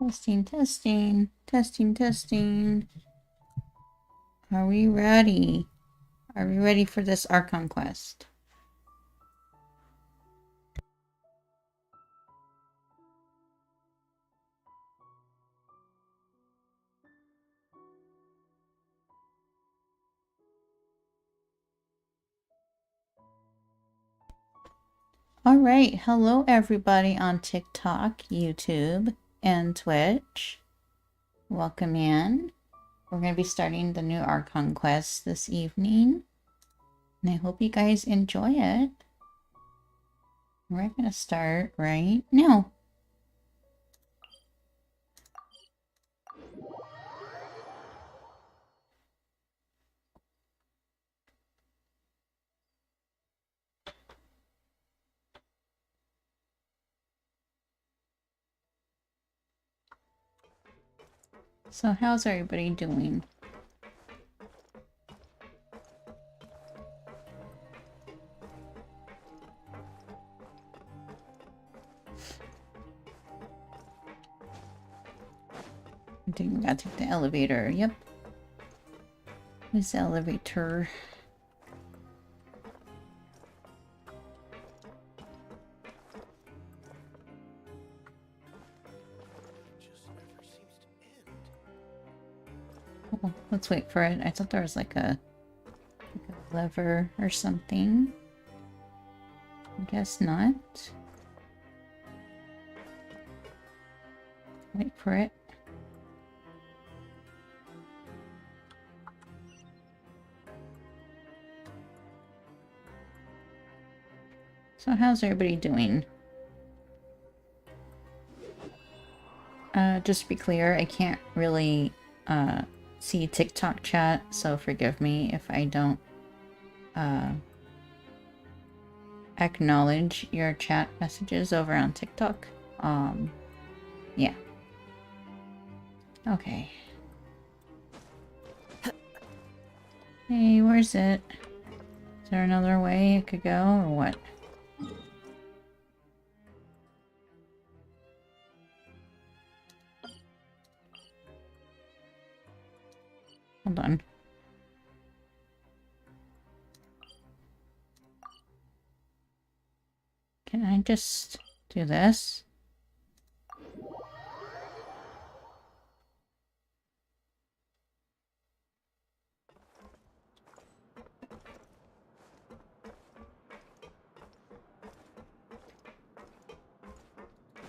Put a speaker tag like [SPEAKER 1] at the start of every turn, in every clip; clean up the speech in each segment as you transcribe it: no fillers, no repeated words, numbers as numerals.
[SPEAKER 1] Testing, testing, testing, testing. Are we ready? Are we ready for this ARCHON quest? All right, hello everybody on TikTok, YouTube, and Twitch. Welcome in. We're going to be starting the new ARCHON quest this evening. And I hope you guys enjoy it. We're gonna start right now. So how's everybody doing? I think we gotta take the elevator. Yep. Where's the elevator? Oh, let's wait for it. I thought there was like a lever or something. I guess not. Wait for it. So how's everybody doing? Just to be clear, I can't really see TikTok chat, so forgive me if I don't acknowledge your chat messages over on TikTok. Yeah. Okay. Hey, where's it? Is there another way it could go, or what? Hold on. Can I just do this?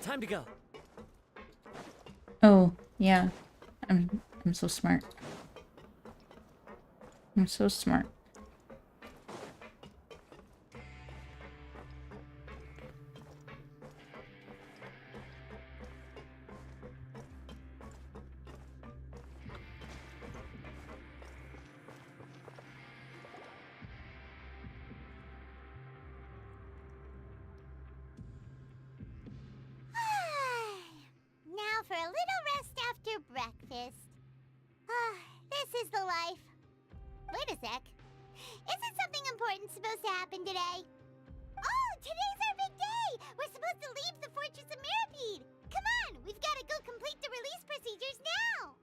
[SPEAKER 2] Time to go.
[SPEAKER 1] Oh, yeah. I'm so smart. I'm so smart.
[SPEAKER 3] Now for a little rest after breakfast. This is the life. Wait a sec. Isn't something important supposed to happen today? Oh, today's our big day! We're supposed to leave the Fortress of Mirapede! Come on, we've got to go complete the release procedures now!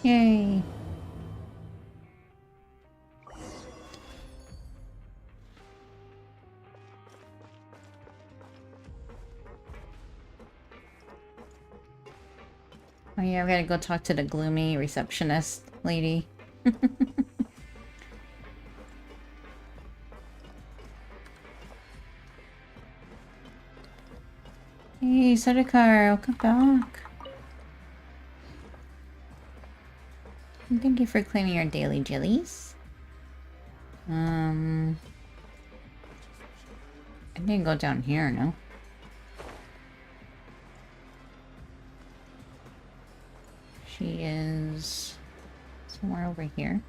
[SPEAKER 1] Yay. Oh yeah, I've got to go talk to the gloomy receptionist lady. Hey, Sarikar, welcome back. And thank you for claiming your daily jillies. I didn't go down here, no? She is somewhere over here.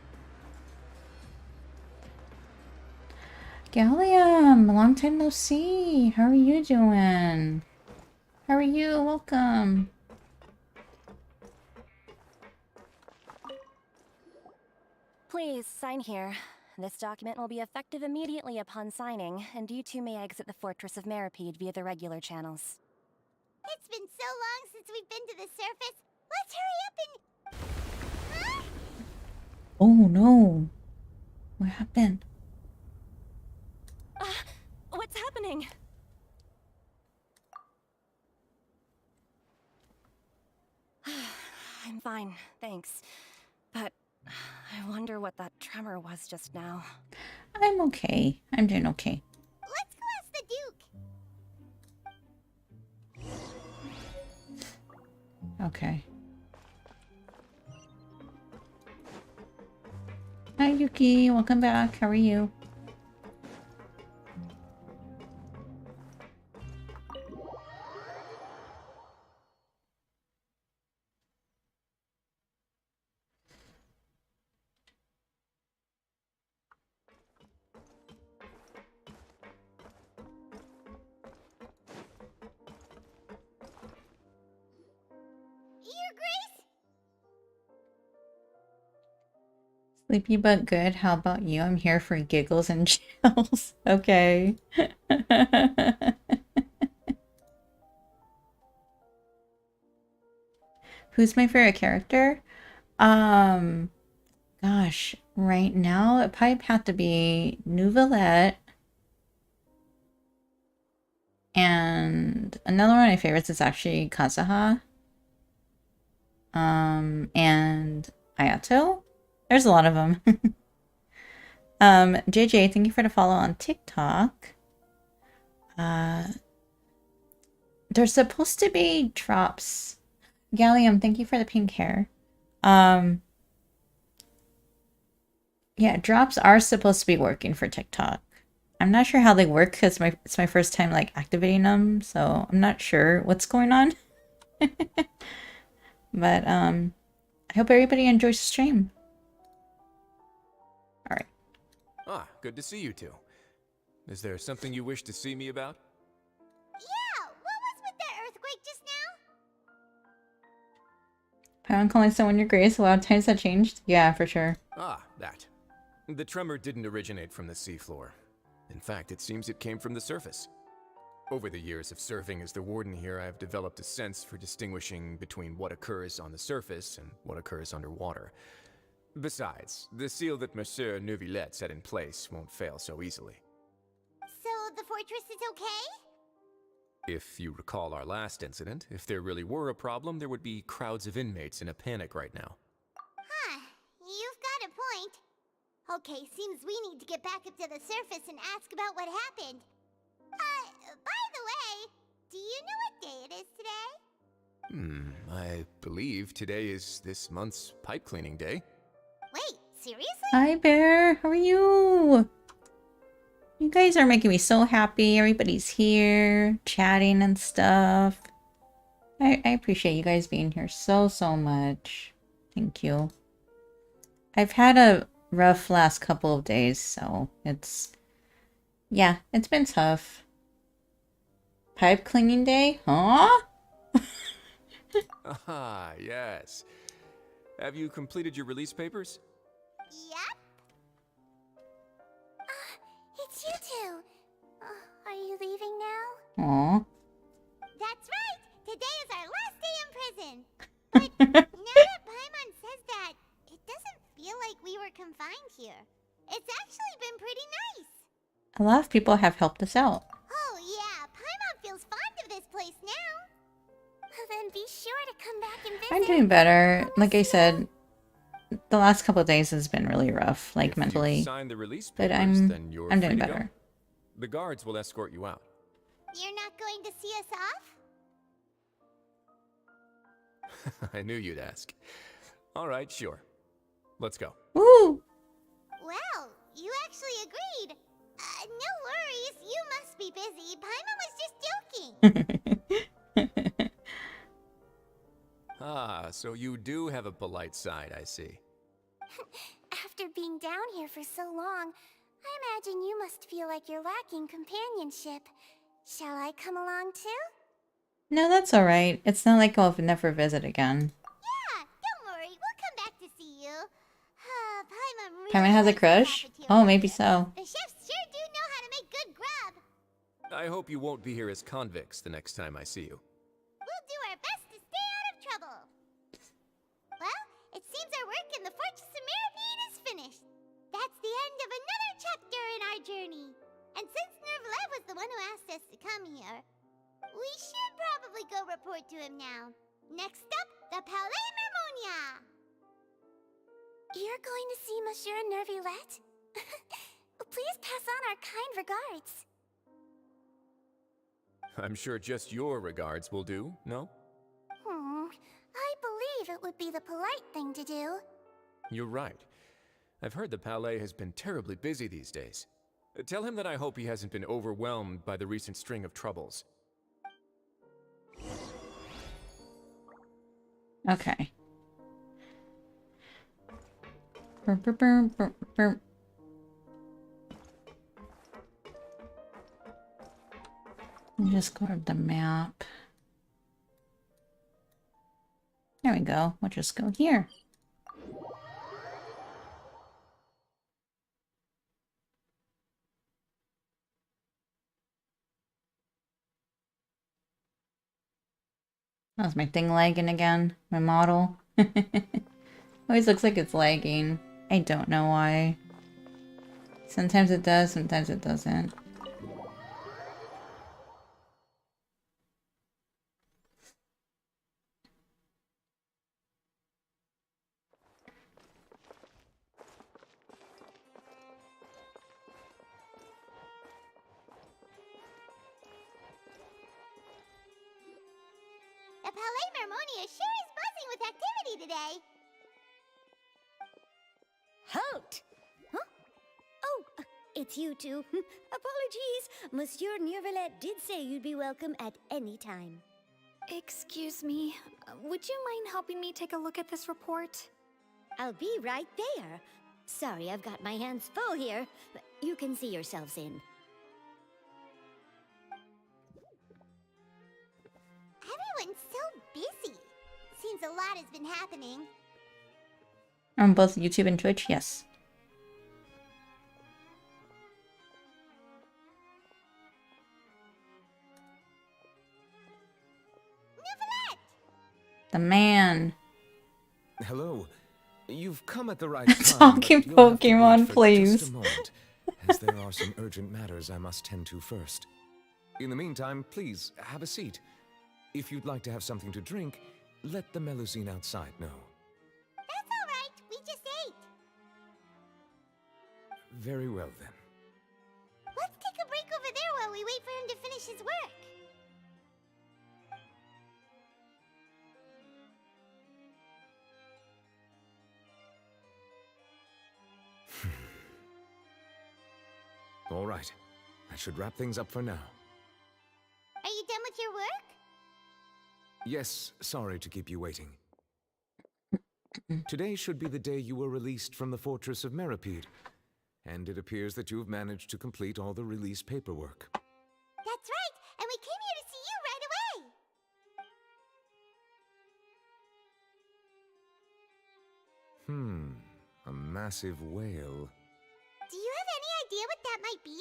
[SPEAKER 1] Gallium, long time no see. How are you doing? How are you? Welcome.
[SPEAKER 4] Please sign here. This document will be effective immediately upon signing, and you two may exit the Fortress of Mirapede via the regular channels.
[SPEAKER 3] It's been so long since we've been to the surface. Let's hurry up and... Huh?
[SPEAKER 1] Oh no. What happened?
[SPEAKER 4] What's happening? I'm fine, thanks. But I wonder what that tremor was just now.
[SPEAKER 1] I'm okay. I'm doing okay.
[SPEAKER 3] Let's go ask the Duke.
[SPEAKER 1] Okay. Hi, Yuki. Welcome back. How are you?
[SPEAKER 3] Your Grace?
[SPEAKER 1] Sleepy but good. How about you? I'm here for giggles and chills. Okay. Who's my favorite character? Gosh, right now it probably have to be Nouvellette. And another one of my favorites is actually Kazuha. And Ayato. There's a lot of them. JJ, thank you for the follow on TikTok. There's supposed to be drops. Gallium, thank you for the pink hair. Yeah, drops are supposed to be working for TikTok. I'm not sure how they work because it's my first time like activating them, so I'm not sure what's going on. But I hope everybody enjoys the stream. All right.
[SPEAKER 5] Ah, good to see you two. Is there something you wish to see me about?
[SPEAKER 3] Yeah, what was with that earthquake just now?
[SPEAKER 1] I'm calling someone your grace. Wow, times have changed. Yeah, for sure.
[SPEAKER 5] Ah, that. The tremor didn't originate from the seafloor. In fact, it seems it came from the surface. Over the years of serving as the warden here, I have developed a sense for distinguishing between what occurs on the surface and what occurs underwater. Besides, the seal that Monsieur Neuvillette set in place won't fail so easily.
[SPEAKER 3] So the fortress is okay?
[SPEAKER 5] If you recall our last incident, if there really were a problem, there would be crowds of inmates in a panic right now.
[SPEAKER 3] Huh, you've got a point. Okay, seems we need to get back up to the surface and ask about what happened. By the way, do you know what day it is today?
[SPEAKER 5] I believe today is this month's pipe cleaning day.
[SPEAKER 3] Wait, seriously?
[SPEAKER 1] Hi, Bear. How are you? You guys are making me so happy. Everybody's here, chatting and stuff. I appreciate you guys being here so much. Thank you. I've had a rough last couple of days, so it's been tough. Pipe cleaning day? Huh?
[SPEAKER 5] Ah, yes. Have you completed your release papers?
[SPEAKER 3] Yep. It's you two. Are you leaving now?
[SPEAKER 1] Aw.
[SPEAKER 3] That's right! Today is our last day in prison! But now that Paimon says that, it doesn't feel like we were confined here. It's actually been pretty nice!
[SPEAKER 1] A lot of people have helped us out.
[SPEAKER 3] Oh yeah, Paimon feels fond of this place now! Then be sure to come back and visit.
[SPEAKER 1] I'm doing better. Like I said, the last couple of days has been really rough, like
[SPEAKER 5] If
[SPEAKER 1] mentally.
[SPEAKER 5] you've signed the release
[SPEAKER 1] But
[SPEAKER 5] papers,
[SPEAKER 1] I'm
[SPEAKER 5] then you're
[SPEAKER 1] doing
[SPEAKER 5] free to go.
[SPEAKER 1] better.
[SPEAKER 5] The guards will escort you out.
[SPEAKER 3] You're not going to see us off?
[SPEAKER 5] I knew you'd ask. All right, sure. Let's go.
[SPEAKER 1] Woo!
[SPEAKER 3] Well, you actually agreed. No worries, you must be busy. Paimon was just joking.
[SPEAKER 5] Ah, so you do have a polite side, I see.
[SPEAKER 3] After being down here for so long, I imagine you must feel like you're lacking companionship. Shall I come along too?
[SPEAKER 1] No, that's alright. It's not like I'll never visit again.
[SPEAKER 3] Yeah, don't worry, we'll come back to see you. Paimon really
[SPEAKER 1] Paimon has a
[SPEAKER 3] likes the
[SPEAKER 1] crush?
[SPEAKER 3] cafeteria
[SPEAKER 1] Oh, maybe
[SPEAKER 3] here.
[SPEAKER 1] so.
[SPEAKER 3] The chefs sure do know how to make good grub.
[SPEAKER 5] I hope you won't be here as convicts the next time I see you.
[SPEAKER 3] We'll do our best to stay out of trouble. Well, it seems our work in the Fortress of Mirapede is finished. That's the end of another chapter in our journey. And since Neuvillette was the one who asked us to come here, we should probably go report to him now. Next up, the Palais Mermonia. You're going to see Monsieur Neuvillette? Please pass on our kind regards.
[SPEAKER 5] I'm sure just your regards will do, no?
[SPEAKER 3] I believe it would be the polite thing to do.
[SPEAKER 5] You're right. I've heard the Palais has been terribly busy these days. Tell him that I hope he hasn't been overwhelmed by the recent string of troubles.
[SPEAKER 1] Okay. Burr, burr, burr, burr, burr. Just go to the map. There we go. We'll just go here. How's my thing lagging again? My model? Always looks like it's lagging. I don't know why. Sometimes it does, sometimes it doesn't.
[SPEAKER 3] The Palais Mermonia sure is buzzing with activity today.
[SPEAKER 6] Halt! Huh? Oh, it's you two. Apologies. Monsieur Neuvillette did say you'd be welcome at any time.
[SPEAKER 7] Excuse me, would you mind helping me take a look at this report?
[SPEAKER 6] I'll be right there. Sorry, I've got my hands full here. But you can see yourselves in.
[SPEAKER 3] Everyone's so busy. Seems a lot has been happening.
[SPEAKER 1] On both YouTube and Twitch, yes.
[SPEAKER 3] Neuvillette!
[SPEAKER 1] The man.
[SPEAKER 5] Hello. You've come at the right time.
[SPEAKER 1] Talking
[SPEAKER 5] but you'll have to wait
[SPEAKER 1] Pokemon,
[SPEAKER 5] for
[SPEAKER 1] please.
[SPEAKER 5] Just a moment, as there are some urgent matters I must tend to first. In the meantime, please have a seat. If you'd like to have something to drink, let the Melusine outside know.
[SPEAKER 3] That's all right. We just ate.
[SPEAKER 5] Very well then.
[SPEAKER 3] Let's take a break over there while we wait for him to finish his work.
[SPEAKER 5] All right. That should wrap things up for now.
[SPEAKER 3] Are you done with your work?
[SPEAKER 5] Yes, sorry to keep you waiting. Today should be the day you were released from the Fortress of Meripede, and it appears that you have managed to complete all the release paperwork.
[SPEAKER 3] That's right, and we came here to see you right away.
[SPEAKER 5] A massive whale.
[SPEAKER 3] Do you have any idea what that might be?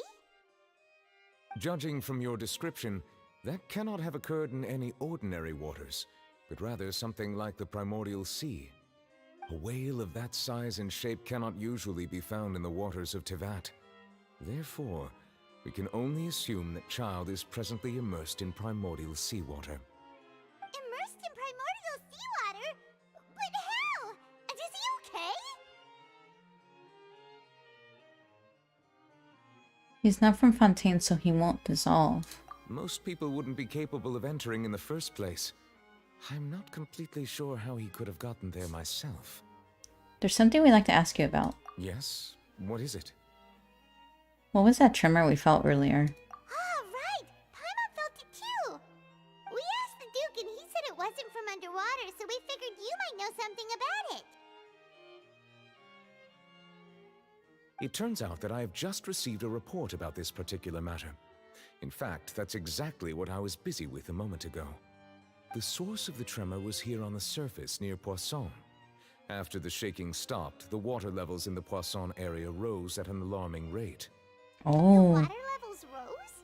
[SPEAKER 5] Judging from your description, that cannot have occurred in any ordinary waters, but rather something like the primordial sea. A whale of that size and shape cannot usually be found in the waters of Tevat. Therefore, we can only assume that Child is presently immersed in primordial seawater.
[SPEAKER 3] Immersed in primordial seawater? But how? And is he okay?
[SPEAKER 1] He's not from Fontaine, so he won't dissolve.
[SPEAKER 5] Most people wouldn't be capable of entering in the first place. I'm not completely sure how he could have gotten there myself.
[SPEAKER 1] There's something we'd like to ask you about.
[SPEAKER 5] Yes? What is it?
[SPEAKER 1] What was that tremor we felt earlier?
[SPEAKER 3] Ah, right! Paimon felt it too! We asked the Duke and he said it wasn't from underwater, so we figured you might know something about it.
[SPEAKER 5] It turns out that I have just received a report about this particular matter. In fact, that's exactly what I was busy with a moment ago. The source of the tremor was here on the surface near Poisson. After the shaking stopped, the water levels in the Poisson area rose at an alarming rate.
[SPEAKER 1] Oh.
[SPEAKER 3] Water levels rose?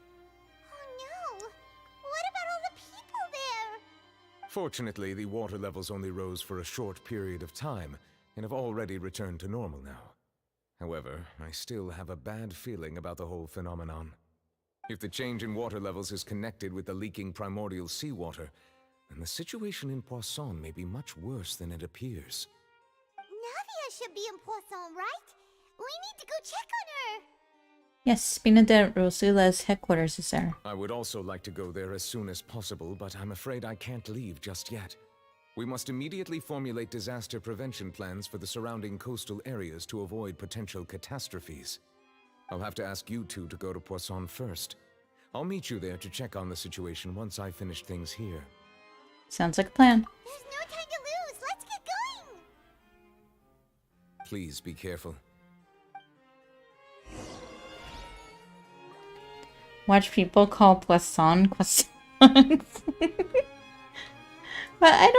[SPEAKER 3] Oh no! What about all the people there?
[SPEAKER 5] Fortunately, the water levels only rose for a short period of time and have already returned to normal now. However, I still have a bad feeling about the whole phenomenon. If the change in water levels is connected with the leaking primordial seawater, then the situation in Poisson may be much worse than it appears.
[SPEAKER 3] Navia should be in Poisson, right? We need to go check on her!
[SPEAKER 1] Yes, Spina Rosula's headquarters is there.
[SPEAKER 5] I would also like to go there as soon as possible, but I'm afraid I can't leave just yet.
[SPEAKER 8] We must immediately formulate disaster prevention plans for the surrounding coastal areas to avoid potential catastrophes. I'll have to ask you two to go to Poisson first. I'll meet you there to check on the situation once I've finished things here.
[SPEAKER 1] Sounds like a plan.
[SPEAKER 3] There's no time to lose. Let's get going.
[SPEAKER 8] Please be careful.
[SPEAKER 1] Watch people call Poisson croissants. But I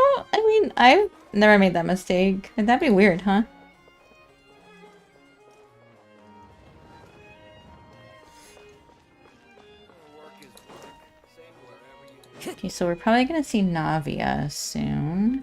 [SPEAKER 1] mean, I've never made that mistake. That'd be weird, huh? Okay, so we're probably gonna see Navia soon.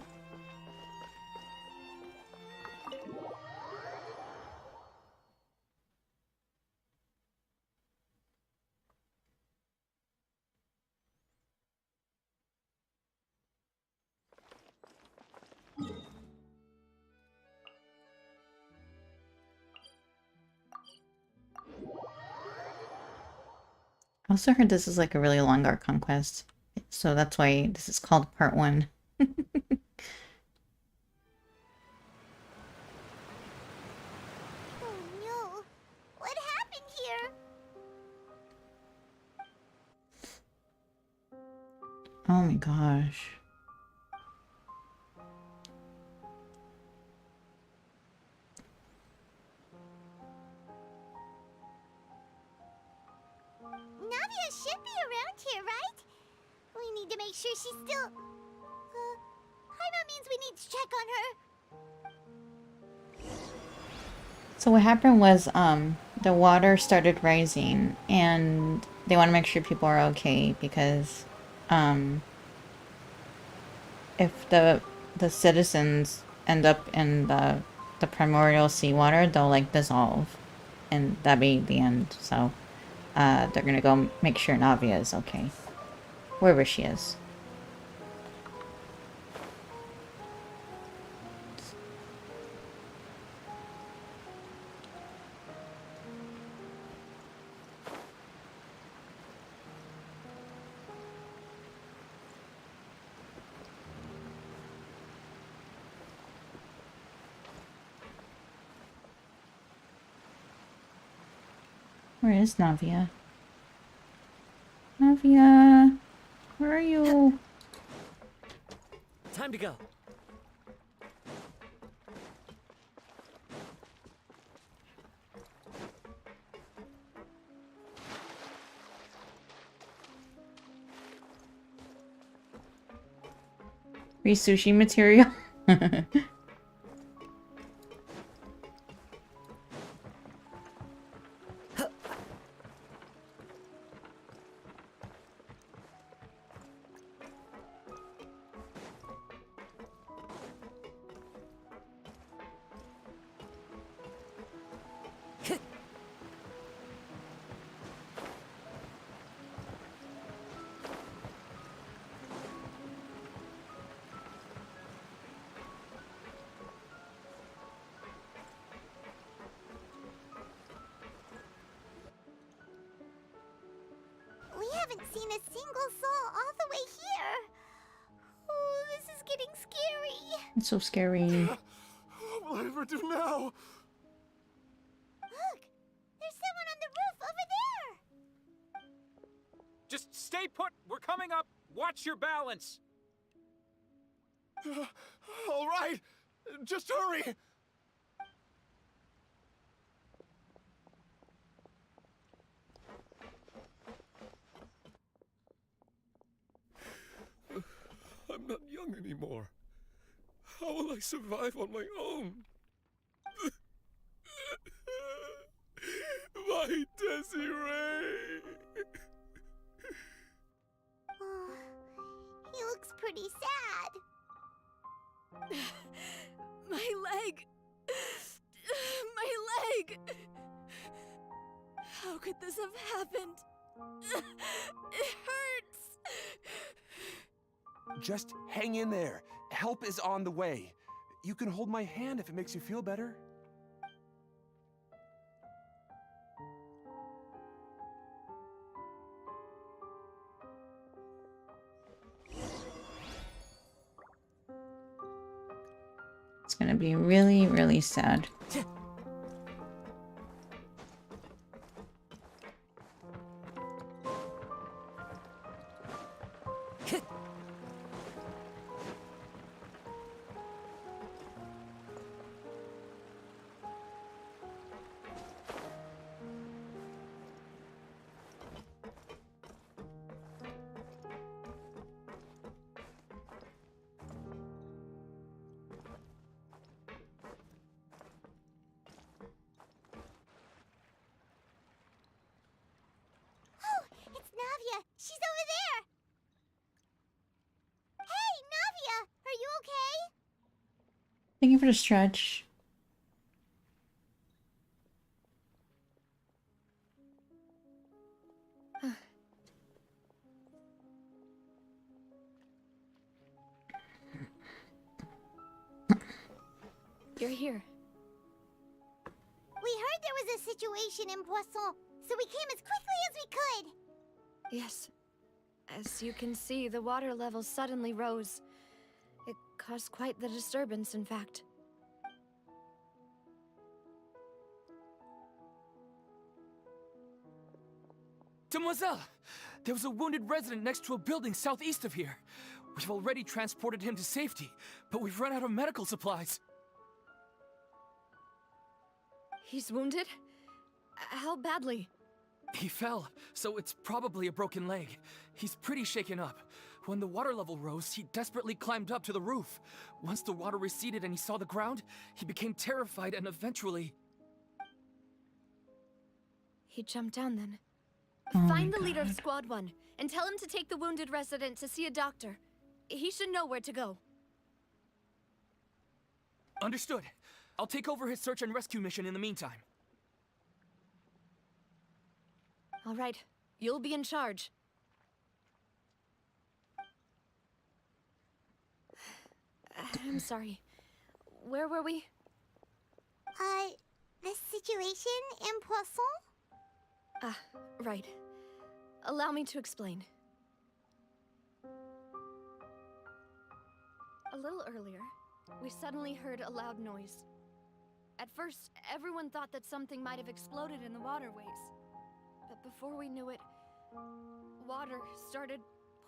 [SPEAKER 1] I also heard this is like a really long Archon quest, so that's why this is called Part 1.
[SPEAKER 3] Oh no. What happened here?
[SPEAKER 1] Oh my gosh.
[SPEAKER 3] Navia should be around here, right? We need to make sure she's still... Paimon means we need to check on her.
[SPEAKER 1] So what happened was, the water started rising, and they want to make sure people are okay because, if the citizens end up in the primordial seawater, they'll like dissolve, and that'd be the end. So, they're gonna go make sure Navia is okay, wherever she is. Where is Navia? Navia, where are you?
[SPEAKER 2] Time to go.
[SPEAKER 1] Free sushi material?
[SPEAKER 3] We haven't seen a single soul all the way here. Oh, this is getting scary.
[SPEAKER 1] It's so scary.
[SPEAKER 5] What will I ever do now?
[SPEAKER 3] Look, there's someone on the roof over there.
[SPEAKER 9] Just stay put. We're coming up. Watch your balance.
[SPEAKER 5] All right, just hurry. I'm not young anymore. How will I survive on my own? My Desiree!
[SPEAKER 3] Oh, he looks pretty sad.
[SPEAKER 6] My leg! My leg! How could this have happened? It hurts!
[SPEAKER 10] Just hang in there. Help is on the way. You can hold my hand if it makes you feel better.
[SPEAKER 1] gonna be really, really sad.
[SPEAKER 3] It's Navia! She's over there! Hey, Navia! Are you okay?
[SPEAKER 1] Thank you for the stretch.
[SPEAKER 4] You're here.
[SPEAKER 3] We heard there was a situation in Poisson, so we came as quickly as we could.
[SPEAKER 7] Yes. As you can see, the water level suddenly rose. It caused quite the disturbance, in fact.
[SPEAKER 9] Demoiselle! There was a wounded resident next to a building southeast of here. We've already transported him to safety, but we've run out of medical supplies.
[SPEAKER 7] He's wounded? How badly?
[SPEAKER 9] He fell, so it's probably a broken leg. He's pretty shaken up. When the water level rose, he desperately climbed up to the roof. Once the water receded and he saw the ground, he became terrified and eventually...
[SPEAKER 7] He jumped down then.
[SPEAKER 1] Oh
[SPEAKER 7] Find
[SPEAKER 1] my
[SPEAKER 7] the leader of
[SPEAKER 1] God.
[SPEAKER 7] Squad 1 and tell him to take the wounded resident to see a doctor. He should know where to go.
[SPEAKER 9] Understood. I'll take over his search and rescue mission in the meantime.
[SPEAKER 7] All right, you'll be in charge. I'm sorry. Where were we?
[SPEAKER 3] The situation in Poisson?
[SPEAKER 7] Ah, right. Allow me to explain. A little earlier, we suddenly heard a loud noise. At first, everyone thought that something might have exploded in the waterways. But before we knew it, water started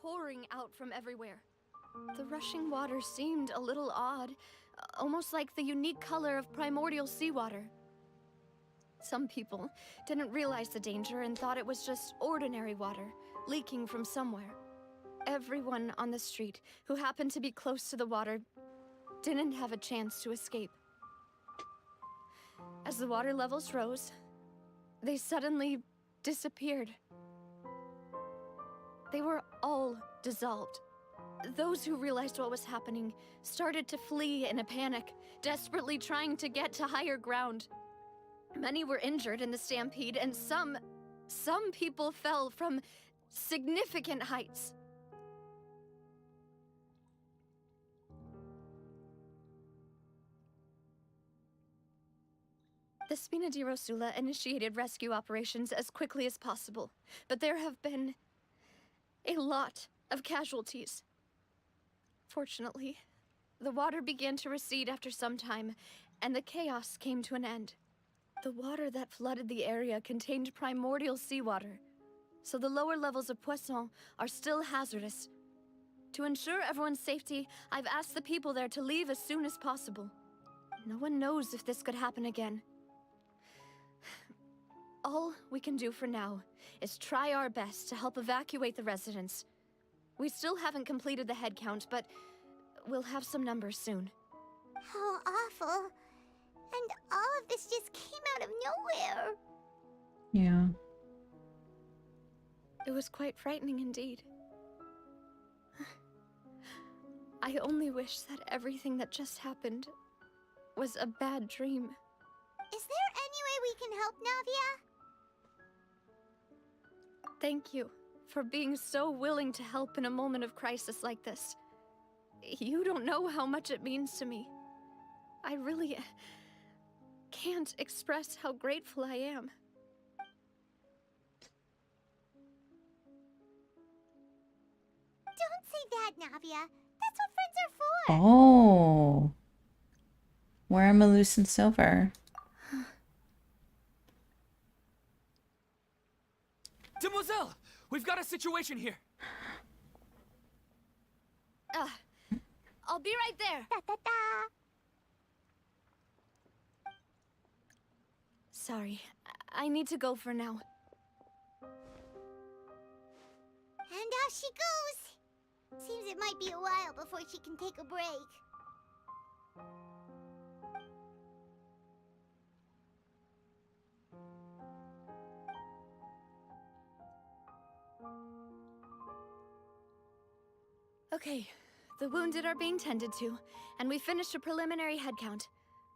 [SPEAKER 7] pouring out from everywhere. The rushing water seemed a little odd, almost like the unique color of primordial seawater. Some people didn't realize the danger and thought it was just ordinary water, leaking from somewhere. Everyone on the street who happened to be close to the water didn't have a chance to escape. As the water levels rose, they suddenly disappeared. They were all dissolved. Those who realized what was happening started to flee in a panic, desperately trying to get to higher ground. Many were injured in the stampede, and some people fell from significant heights. The Spina di Rosula initiated rescue operations as quickly as possible, but there have been a lot of casualties. Fortunately, the water began to recede after some time, and the chaos came to an end. The water that flooded the area contained primordial seawater, so the lower levels of Poisson are still hazardous. To ensure everyone's safety, I've asked the people there to leave as soon as possible. No one knows if this could happen again. All we can do for now is try our best to help evacuate the residents. We still haven't completed the head count, but we'll have some numbers soon.
[SPEAKER 3] How awful. And all of this just came out of nowhere.
[SPEAKER 1] Yeah.
[SPEAKER 7] It was quite frightening indeed. I only wish that everything that just happened was a bad dream.
[SPEAKER 3] Is there any way we can help, Navia?
[SPEAKER 7] Thank you for being so willing to help in a moment of crisis like this. You don't know how much it means to me. I really can't express how grateful I am.
[SPEAKER 3] Don't say that, Navia. That's what friends are for.
[SPEAKER 1] Oh. Where am I losing silver?
[SPEAKER 9] Demoiselle, we've got a situation here.
[SPEAKER 7] I'll be right there.
[SPEAKER 3] Da-da-da.
[SPEAKER 7] Sorry, I need to go for now.
[SPEAKER 3] And off she goes. Seems it might be a while before she can take a break.
[SPEAKER 7] Okay, the wounded are being tended to, and we finished a preliminary head count.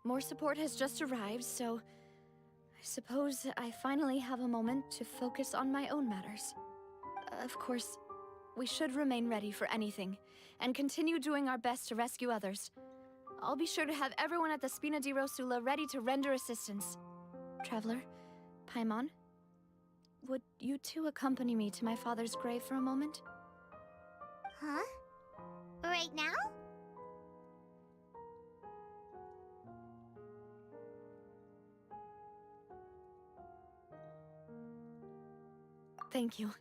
[SPEAKER 7] More support has just arrived, so I suppose I finally have a moment to focus on my own matters. Of course, we should remain ready for anything, and continue doing our best to rescue others. I'll be sure to have everyone at the Spina di Rosula ready to render assistance. Traveler, Paimon, would you two accompany me to my father's grave for a moment?
[SPEAKER 3] Huh? Right now?
[SPEAKER 7] Thank you.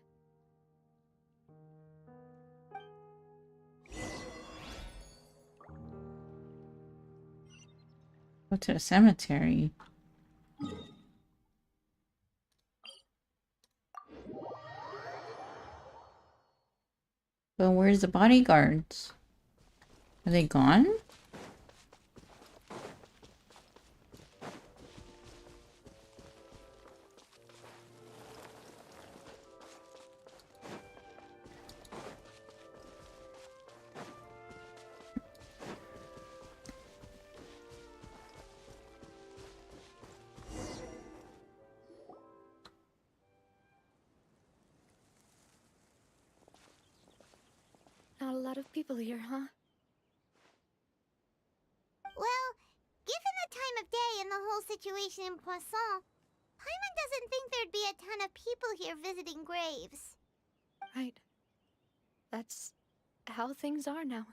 [SPEAKER 1] Go to the cemetery. But where's the bodyguards? Are they gone?
[SPEAKER 7] Not a lot of people here, huh?
[SPEAKER 3] Well, given the time of day and the whole situation in Poisson, Paimon doesn't think there'd be a ton of people here visiting graves.
[SPEAKER 7] Right. That's how things are now.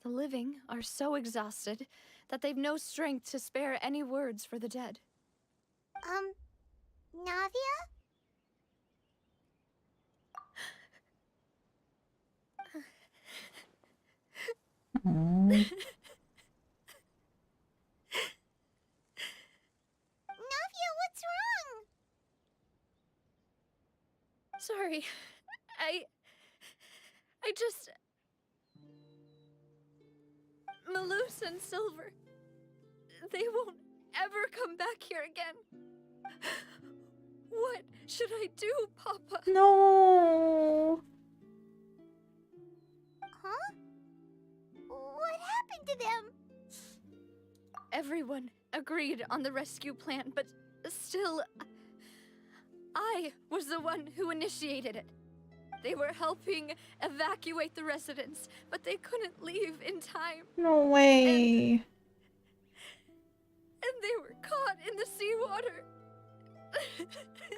[SPEAKER 7] The living are so exhausted that they've no strength to spare any words for the dead.
[SPEAKER 3] Navia?
[SPEAKER 1] Oh.
[SPEAKER 3] Navia, what's wrong?
[SPEAKER 7] Sorry. I just... Malus and Silver. They won't ever come back here again. What should I do, Papa?
[SPEAKER 1] No.
[SPEAKER 3] Huh? What happened to them?
[SPEAKER 7] Everyone agreed on the rescue plan, but still, I was the one who initiated it. They were helping evacuate the residents, but they couldn't leave in time.
[SPEAKER 1] No way.
[SPEAKER 7] And they were caught in the seawater.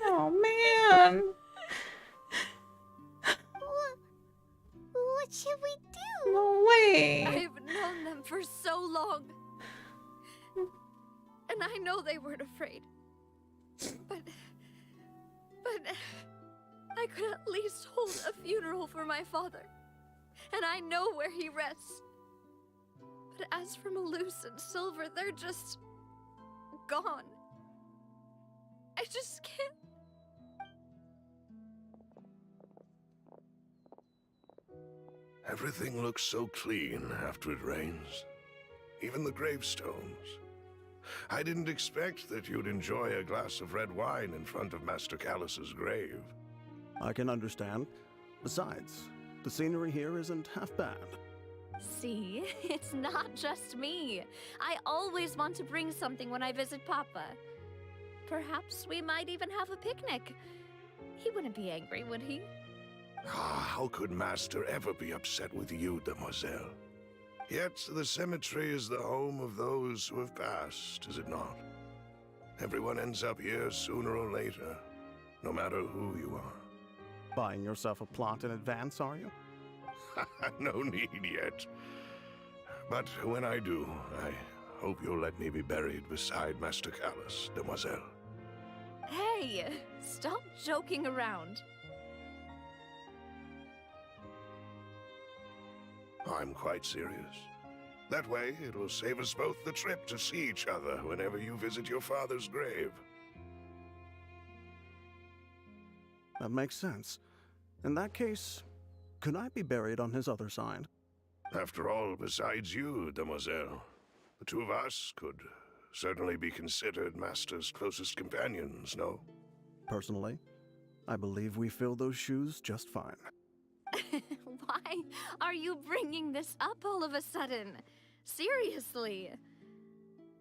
[SPEAKER 1] Oh man.
[SPEAKER 3] What should we do?
[SPEAKER 1] No way.
[SPEAKER 7] I've known them for so long. And I know they weren't afraid. But I could at least hold a funeral for my father. And I know where he rests. But as for Malus and Silver, they're just gone. I just can't.
[SPEAKER 11] Everything looks so clean after it rains. Even the gravestones. I didn't expect that you'd enjoy a glass of red wine in front of Master Callus's grave.
[SPEAKER 12] I can understand. Besides, the scenery here isn't half bad.
[SPEAKER 4] See, it's not just me. I always want to bring something when I visit Papa. Perhaps we might even have a picnic. He wouldn't be angry, would he?
[SPEAKER 11] How could Master ever be upset with you, demoiselle? Yet the cemetery is the home of those who have passed, is it not? Everyone ends up here sooner or later, no matter who you are.
[SPEAKER 12] Buying yourself a plot in advance, are you?
[SPEAKER 11] No need yet. But when I do, I hope you'll let me be buried beside Master Callus, demoiselle.
[SPEAKER 4] Hey, stop joking around.
[SPEAKER 11] I'm quite serious. That way, it'll save us both the trip to see each other whenever you visit your father's grave.
[SPEAKER 12] That makes sense. In that case, could I be buried on his other side?
[SPEAKER 11] After all, besides you, demoiselle, the two of us could certainly be considered Master's closest companions, no?
[SPEAKER 12] Personally, I believe we fill those shoes just fine.
[SPEAKER 4] Why are you bringing this up all of a sudden? Seriously.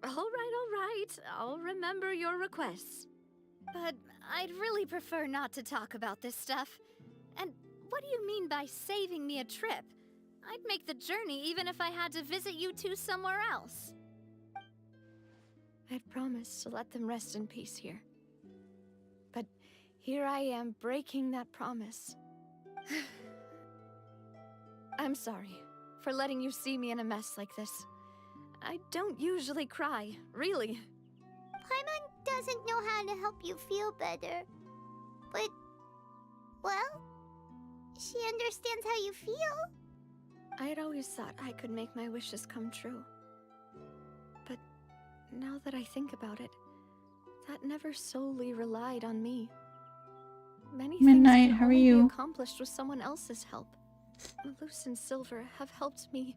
[SPEAKER 4] All right. I'll remember your requests. But I'd really prefer not to talk about this stuff. And what do you mean by saving me a trip? I'd make the journey even if I had to visit you two somewhere else. I'd promised to let them rest in peace here. But here I am breaking that promise. I'm sorry for letting you see me in a mess like this. I don't usually cry, really.
[SPEAKER 3] Paimon doesn't know how to help you feel better. But, well, she understands how you feel.
[SPEAKER 4] I had always thought I could make my wishes come true. But now that I think about it, that never solely relied on me. Many
[SPEAKER 1] Midnight,
[SPEAKER 4] things
[SPEAKER 1] how are
[SPEAKER 4] can only
[SPEAKER 1] you?
[SPEAKER 4] be accomplished with someone else's help. Malus and Silver have helped me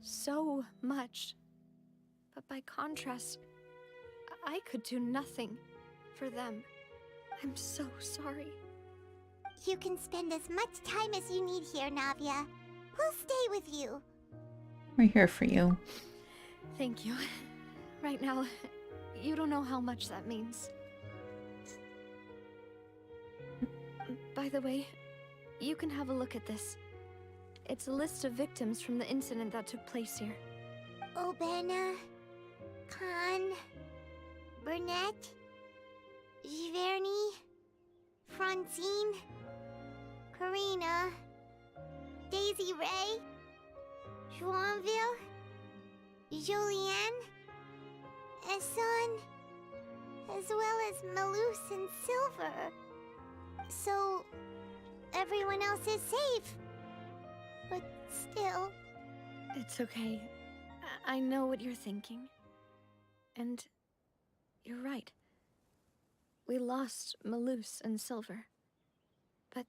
[SPEAKER 4] so much. But by contrast, I could do nothing for them. I'm so sorry.
[SPEAKER 3] You can spend as much time as you need here, Navia. We'll stay with you.
[SPEAKER 1] We're here for you.
[SPEAKER 4] Thank you. Right now, you don't know how much that means. By the way, you can have a look at this. It's a list of victims from the incident that took place here.
[SPEAKER 3] Obena, Khan, Burnett, Giverny, Francine, Karina, Daisy Ray, Joinville, Jolienne, Esson, as well as Malus and Silver. So, everyone else is safe. But still...
[SPEAKER 4] It's okay. I know what you're thinking. And you're right. We lost Malus and Silver. But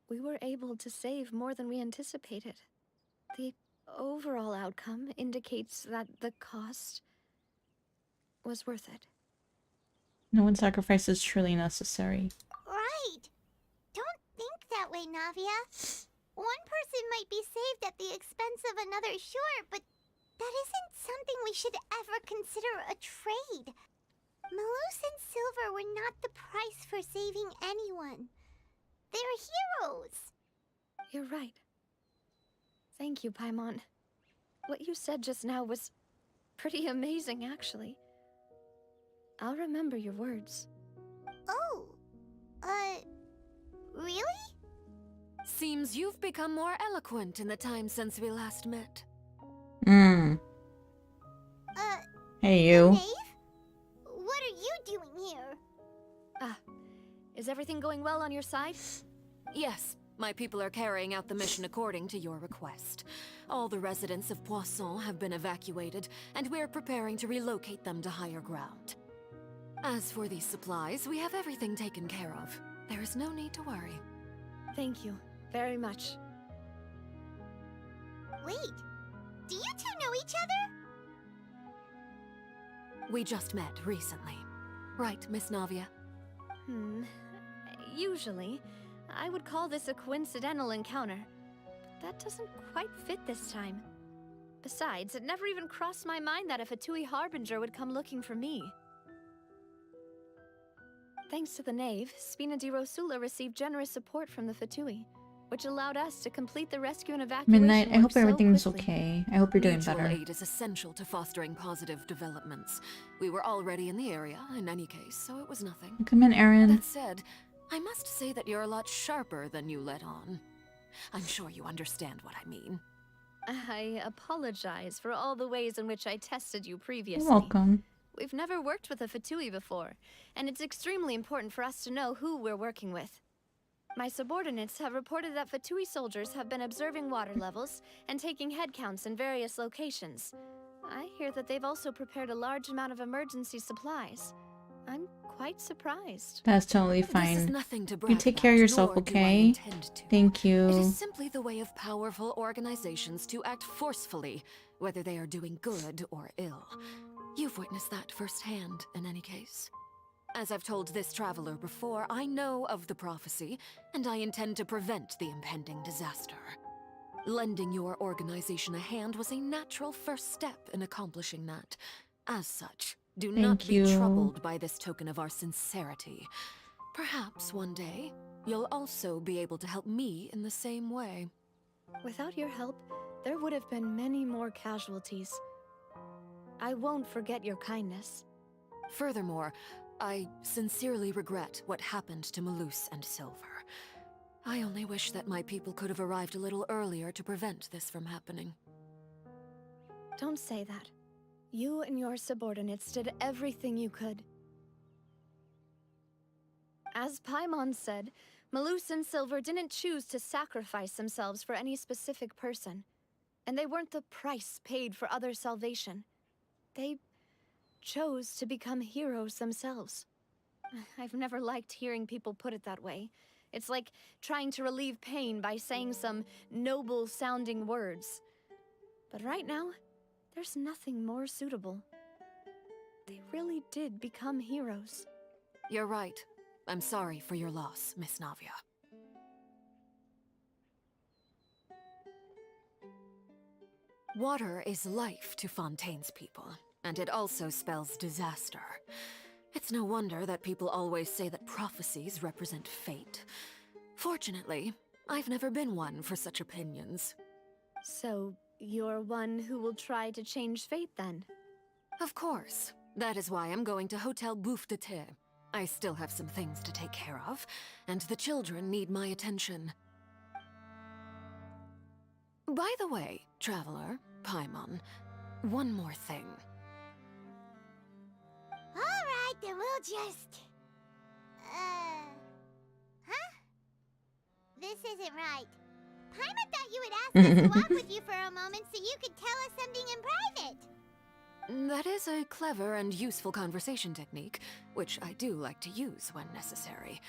[SPEAKER 4] we were able to save more than we anticipated. The overall outcome indicates that the cost was worth it.
[SPEAKER 1] No one sacrifice is truly necessary.
[SPEAKER 3] Right! Don't think that way, Navia. One person might be saved at the expense of another, sure, but that isn't something we should ever consider a trade. Malus and Silver were not the price for saving anyone. They're heroes.
[SPEAKER 4] You're right. Thank you, Paimon. What you said just now was pretty amazing, actually. I'll remember your words.
[SPEAKER 3] Oh, really?
[SPEAKER 7] Seems you've become more eloquent in the time since we last met.
[SPEAKER 1] Hey, you.
[SPEAKER 3] Dave? What are you doing here?
[SPEAKER 4] Is everything going well on your side?
[SPEAKER 7] Yes, my people are carrying out the mission according to your request. All the residents of Poisson have been evacuated, and we're preparing to relocate them to higher ground. As for these supplies, we have everything taken care of. There is no need to worry.
[SPEAKER 4] Thank you very much.
[SPEAKER 3] Wait, do you two know each other?
[SPEAKER 7] We just met recently. Right, Miss Navia?
[SPEAKER 4] Usually, I would call this a coincidental encounter. That doesn't quite fit this time. Besides, it never even crossed my mind that a Fatui Harbinger would come looking for me. Thanks to the Knave, Spina di Rosula received generous support from the Fatui, which allowed us to complete the rescue and evacuation.
[SPEAKER 1] Midnight, I
[SPEAKER 4] work
[SPEAKER 1] hope
[SPEAKER 4] so
[SPEAKER 1] everything's
[SPEAKER 4] quickly.
[SPEAKER 1] okay. I hope you're doing
[SPEAKER 7] Mutual
[SPEAKER 1] better.
[SPEAKER 7] aid is essential to fostering positive developments. We were already in the area, in any case, so it was nothing.
[SPEAKER 1] Come in, Aaron.
[SPEAKER 7] That said, I must say that you're a lot sharper than you let on. I'm sure you understand what I mean.
[SPEAKER 4] I apologize for all the ways in which I tested you previously.
[SPEAKER 1] You're welcome.
[SPEAKER 4] We've never worked with a Fatui before, and it's extremely important for us to know who we're working with. My subordinates have reported that Fatui soldiers have been observing water levels and taking head counts in various locations. I hear that they've also prepared a large amount of emergency supplies. I'm quite surprised.
[SPEAKER 1] That's totally
[SPEAKER 13] This is
[SPEAKER 1] fine.
[SPEAKER 13] nothing to
[SPEAKER 1] You
[SPEAKER 13] brag
[SPEAKER 1] take care of
[SPEAKER 13] about,
[SPEAKER 1] yourself,
[SPEAKER 13] nor do I
[SPEAKER 1] okay?
[SPEAKER 13] intend to.
[SPEAKER 1] Thank
[SPEAKER 13] It
[SPEAKER 1] you.
[SPEAKER 13] is simply the way of powerful organizations to act forcefully, whether they are doing good or ill. You've witnessed that firsthand, in any case. As I've told this traveler before, I know of the prophecy, and I intend to prevent the impending disaster. Lending your organization a hand was a natural first step in accomplishing that. As such, do not
[SPEAKER 1] Thank
[SPEAKER 13] be
[SPEAKER 1] you.
[SPEAKER 13] troubled by this token of our sincerity. Perhaps one day, you'll also be able to help me in the same way.
[SPEAKER 4] Without your help, there would have been many more casualties. I won't forget your kindness.
[SPEAKER 13] Furthermore, I sincerely regret what happened to Malus and Silver. I only wish that my people could have arrived a little earlier to prevent this from happening.
[SPEAKER 4] Don't say that. You and your subordinates did everything you could. As Paimon said, Malus and Silver didn't choose to sacrifice themselves for any specific person. And they weren't the price paid for other salvation. They chose to become heroes themselves. I've never liked hearing people put it that way. It's like trying to relieve pain by saying some noble-sounding words. But right now, there's nothing more suitable. They really did become heroes.
[SPEAKER 13] You're right. I'm sorry for your loss, Miss Navia. Water is life to Fontaine's people, and it also spells disaster. It's no wonder that people always say that prophecies represent fate. Fortunately, I've never been one for such opinions.
[SPEAKER 4] So, you're one who will try to change fate then?
[SPEAKER 13] Of course. That is why I'm going to Hotel Bouffe de Thé. I still have some things to take care of, and the children need my attention. By the way, Traveler, Paimon, one more thing.
[SPEAKER 3] Alright, then we'll just... Huh? This isn't right. Paimon thought you would ask us to walk with you for a moment so you could tell us something in private.
[SPEAKER 13] That is a clever and useful conversation technique, which I do like to use when necessary.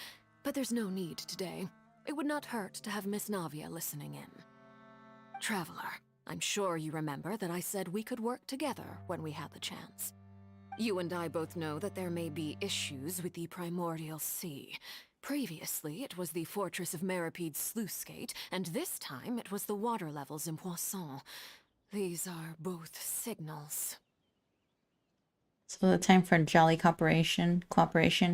[SPEAKER 13] But there's no need today. It would not hurt to have Miss Navia listening in. Traveler, I'm sure you remember that I said we could work together when we had the chance. You and I both know that there may be issues with the Primordial Sea. Previously, it was the Fortress of Meripede's sluice gate, and this time it was the water levels in Poisson. These are both signals.
[SPEAKER 1] So the time for jolly cooperation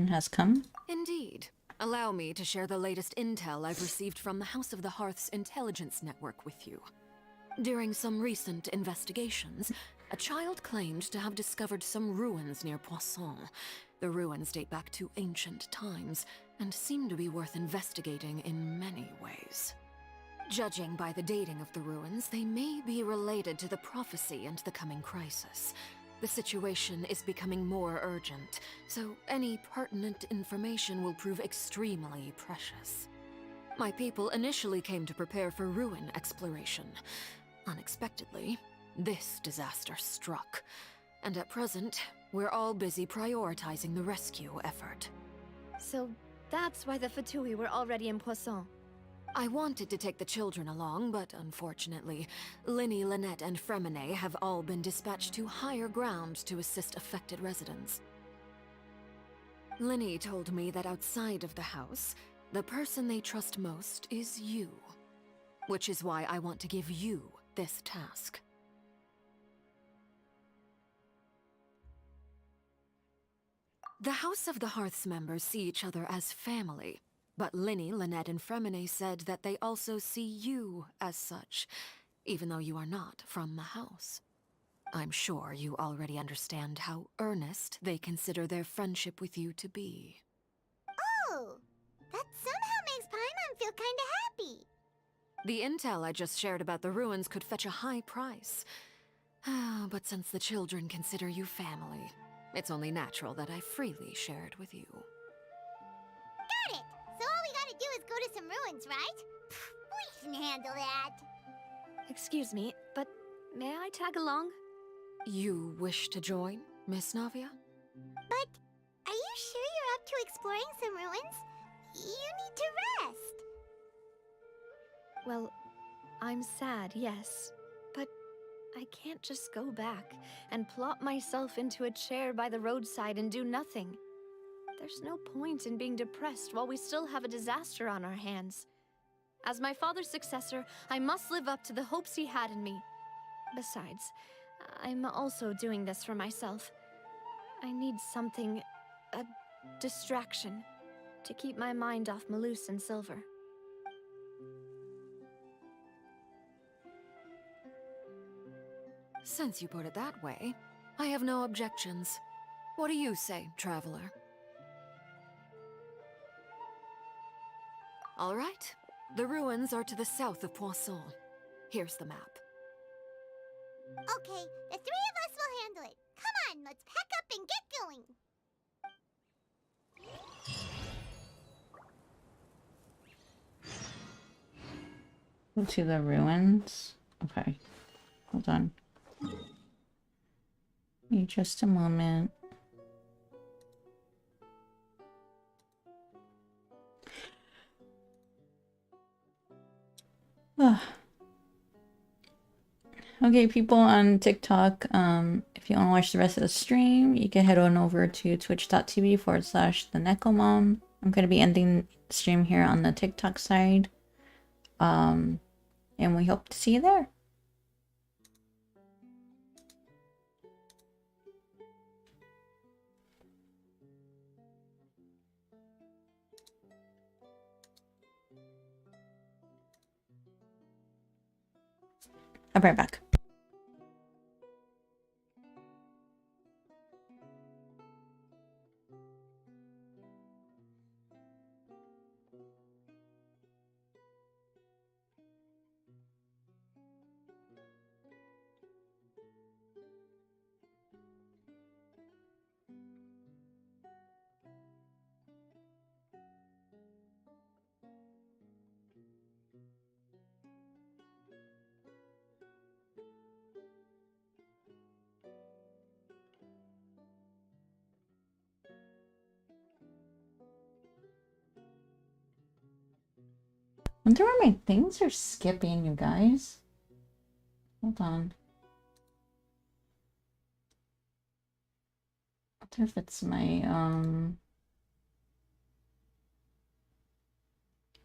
[SPEAKER 1] has come.
[SPEAKER 13] Indeed. Allow me to share the latest intel I've received from the House of the Hearth's intelligence network with you. During some recent investigations, a child claimed to have discovered some ruins near Poisson. The ruins date back to ancient times, and seem to be worth investigating in many ways. Judging by the dating of the ruins, they may be related to the prophecy and the coming crisis. The situation is becoming more urgent, so any pertinent information will prove extremely precious. My people initially came to prepare for ruin exploration. Unexpectedly, this disaster struck, and at present, we're all busy prioritizing the rescue effort.
[SPEAKER 4] So that's why the Fatui were already in Poisson.
[SPEAKER 13] I wanted to take the children along, but unfortunately, Linny, Lynette, and Fremine have all been dispatched to higher ground to assist affected residents. Linny told me that outside of the house, the person they trust most is you. Which is why I want to give you this task. The House of the Hearth's members see each other as family, but Linny, Lynette, and Fremine said that they also see you as such, even though you are not from the house. I'm sure you already understand how earnest they consider their friendship with you to be.
[SPEAKER 3] Oh, that somehow makes Paimon feel kinda happy.
[SPEAKER 13] The intel I just shared about the ruins could fetch a high price. But since the children consider you family, it's only natural that I freely share it with you.
[SPEAKER 3] Got it! So all we gotta do is go to some ruins, right? We can handle that.
[SPEAKER 4] Excuse me, but may I tag along?
[SPEAKER 13] You wish to join, Miss Navia?
[SPEAKER 3] But are you sure you're up to exploring some ruins? You need to rest.
[SPEAKER 4] Well, I'm sad, yes. But I can't just go back and plop myself into a chair by the roadside and do nothing. There's no point in being depressed while we still have a disaster on our hands. As my father's successor, I must live up to the hopes he had in me. Besides, I'm also doing this for myself. I need something, a distraction, to keep my mind off Malus and Silver.
[SPEAKER 13] Since you put it that way, I have no objections. What do you say, traveler? All right. The ruins are to the south of Poisson. Here's the map.
[SPEAKER 3] Okay, the three of us will handle it. Come on, let's pack up and get going.
[SPEAKER 1] To the ruins? Okay. Hold on. Give me just a moment. Ah. Okay, people on TikTok, if you want to watch the rest of the stream, you can head on over to twitch.tv/thenekomom. I'm going to be ending the stream here on the TikTok side. And we hope to see you there. I'll be right back. I wonder why my things are skipping, you guys. Hold on. I wonder if it's my,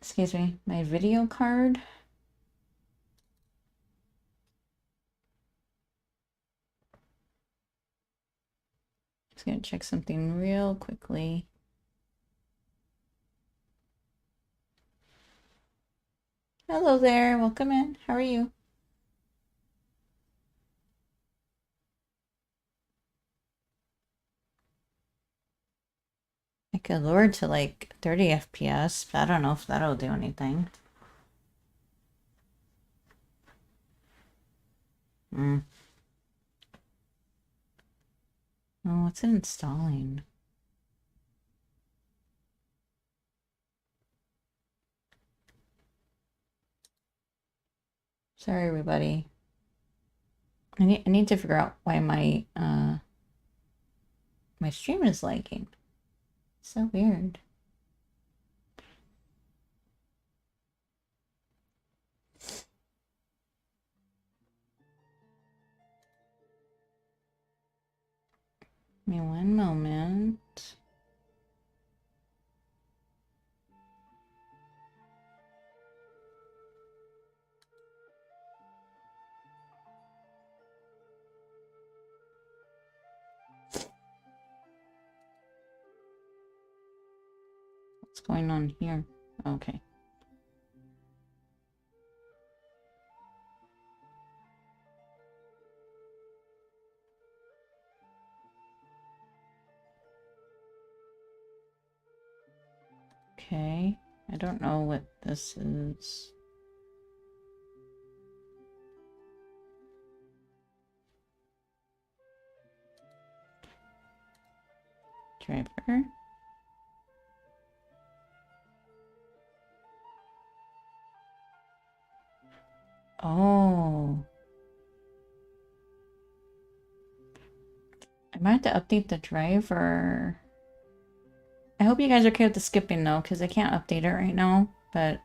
[SPEAKER 1] excuse me, my video card. Just gonna check something real quickly. Hello there, welcome in. How are you? I could lower it to like 30 FPS, but I don't know if that'll do anything. Oh, what's it installing? Sorry, everybody. I need to figure out why my my stream is lagging. So weird. Give me one moment. What's going on here? Okay. Okay. I don't know what this is. Driver. Oh. I might have to update the driver. I hope you guys are okay with the skipping though, because I can't update it right now. But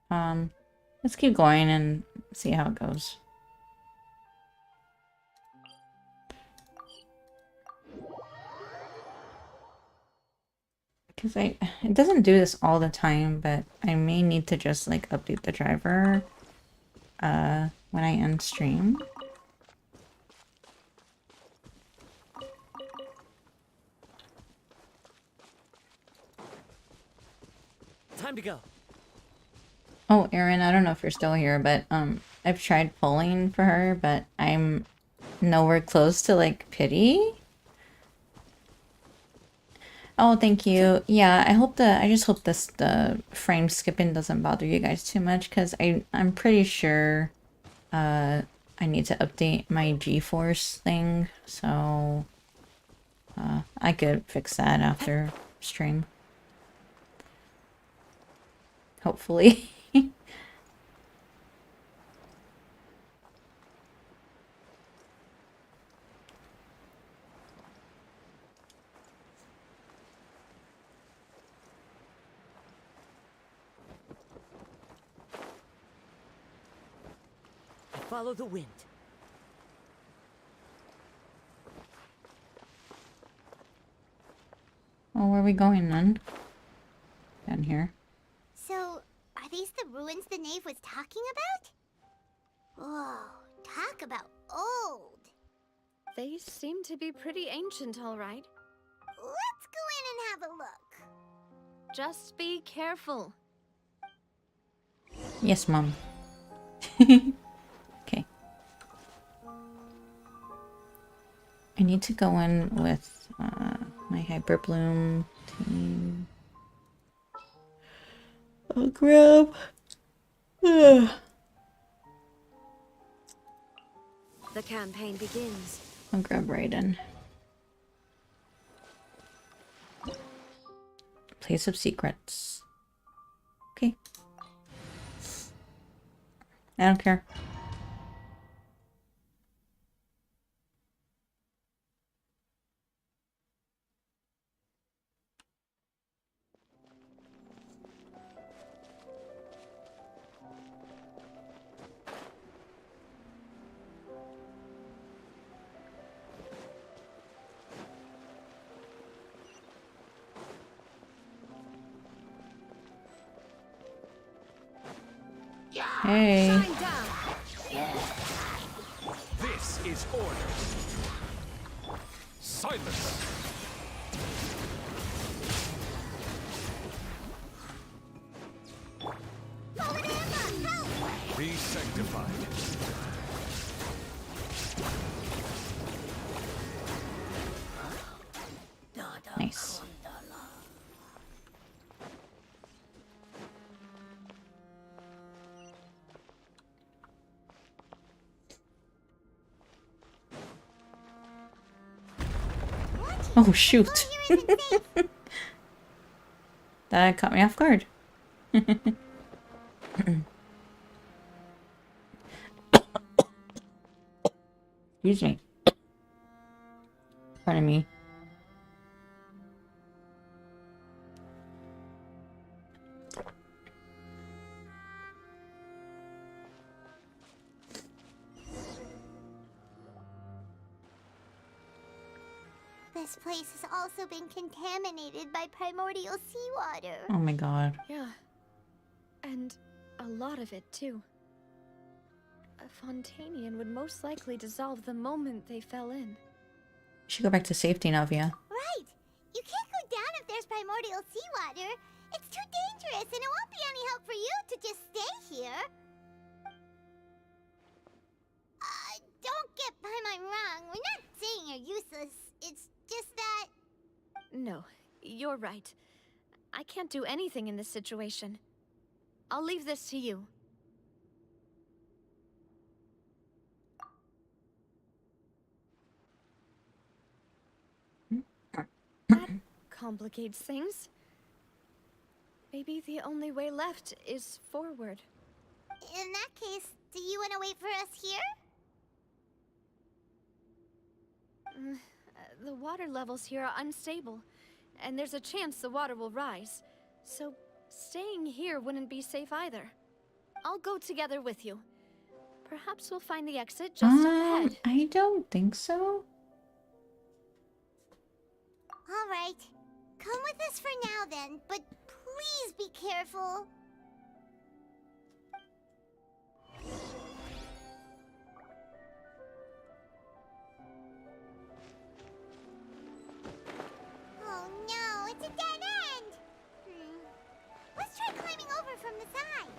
[SPEAKER 1] let's keep going and see how it goes. Because it doesn't do this all the time, but I may need to just like update the driver when I end stream.
[SPEAKER 2] Time to go.
[SPEAKER 1] Oh, Erin, I don't know if you're still here, but I've tried pulling for her, but I'm nowhere close to like pity. Oh, thank you. Yeah, I just hope the frame skipping doesn't bother you guys too much, because I'm pretty sure I need to update my G-Force thing, so I could fix that after stream. Hopefully.
[SPEAKER 2] Follow the wind.
[SPEAKER 1] Well, where are we going then? Down here.
[SPEAKER 3] So, are these the ruins the knave was talking about? Whoa, talk about old.
[SPEAKER 4] They seem to be pretty ancient, all right.
[SPEAKER 3] Let's go in and have a look.
[SPEAKER 4] Just be careful.
[SPEAKER 1] Yes, Mom. Okay. I need to go in with my Hyperbloom team. I'll grab.
[SPEAKER 13] The campaign begins.
[SPEAKER 1] I'll grab Raiden. Place of Secrets. Okay. I don't care. Hey.
[SPEAKER 5] This is order. Silence. Be sanctified.
[SPEAKER 1] Nice. Oh shoot. That caught me off guard. Excuse me. Pardon me.
[SPEAKER 3] This place has also been contaminated by primordial seawater.
[SPEAKER 1] Oh my god.
[SPEAKER 4] Yeah. And a lot of it, too. A Fontanian would most likely dissolve the moment they fell in.
[SPEAKER 1] You should go back to safety, Navia.
[SPEAKER 3] Right! You can't go down if there's primordial seawater. It's too dangerous, and it won't be any help for you to just stay here. Don't get my mind wrong. We're not saying you're useless. It's just that...
[SPEAKER 4] No, you're right. I can't do anything in this situation. I'll leave this to you.
[SPEAKER 7] complicates things. Maybe the only way left is forward.
[SPEAKER 3] In that case, do you want to wait for us here?
[SPEAKER 7] The water levels here are unstable, and there's a chance the water will rise. So staying here wouldn't be safe either. I'll go together with you. Perhaps we'll find the exit just up ahead.
[SPEAKER 1] I don't think so.
[SPEAKER 3] All right. Come with us for now then, but please be careful. Oh no, it's a dead end! Let's try climbing over from the side.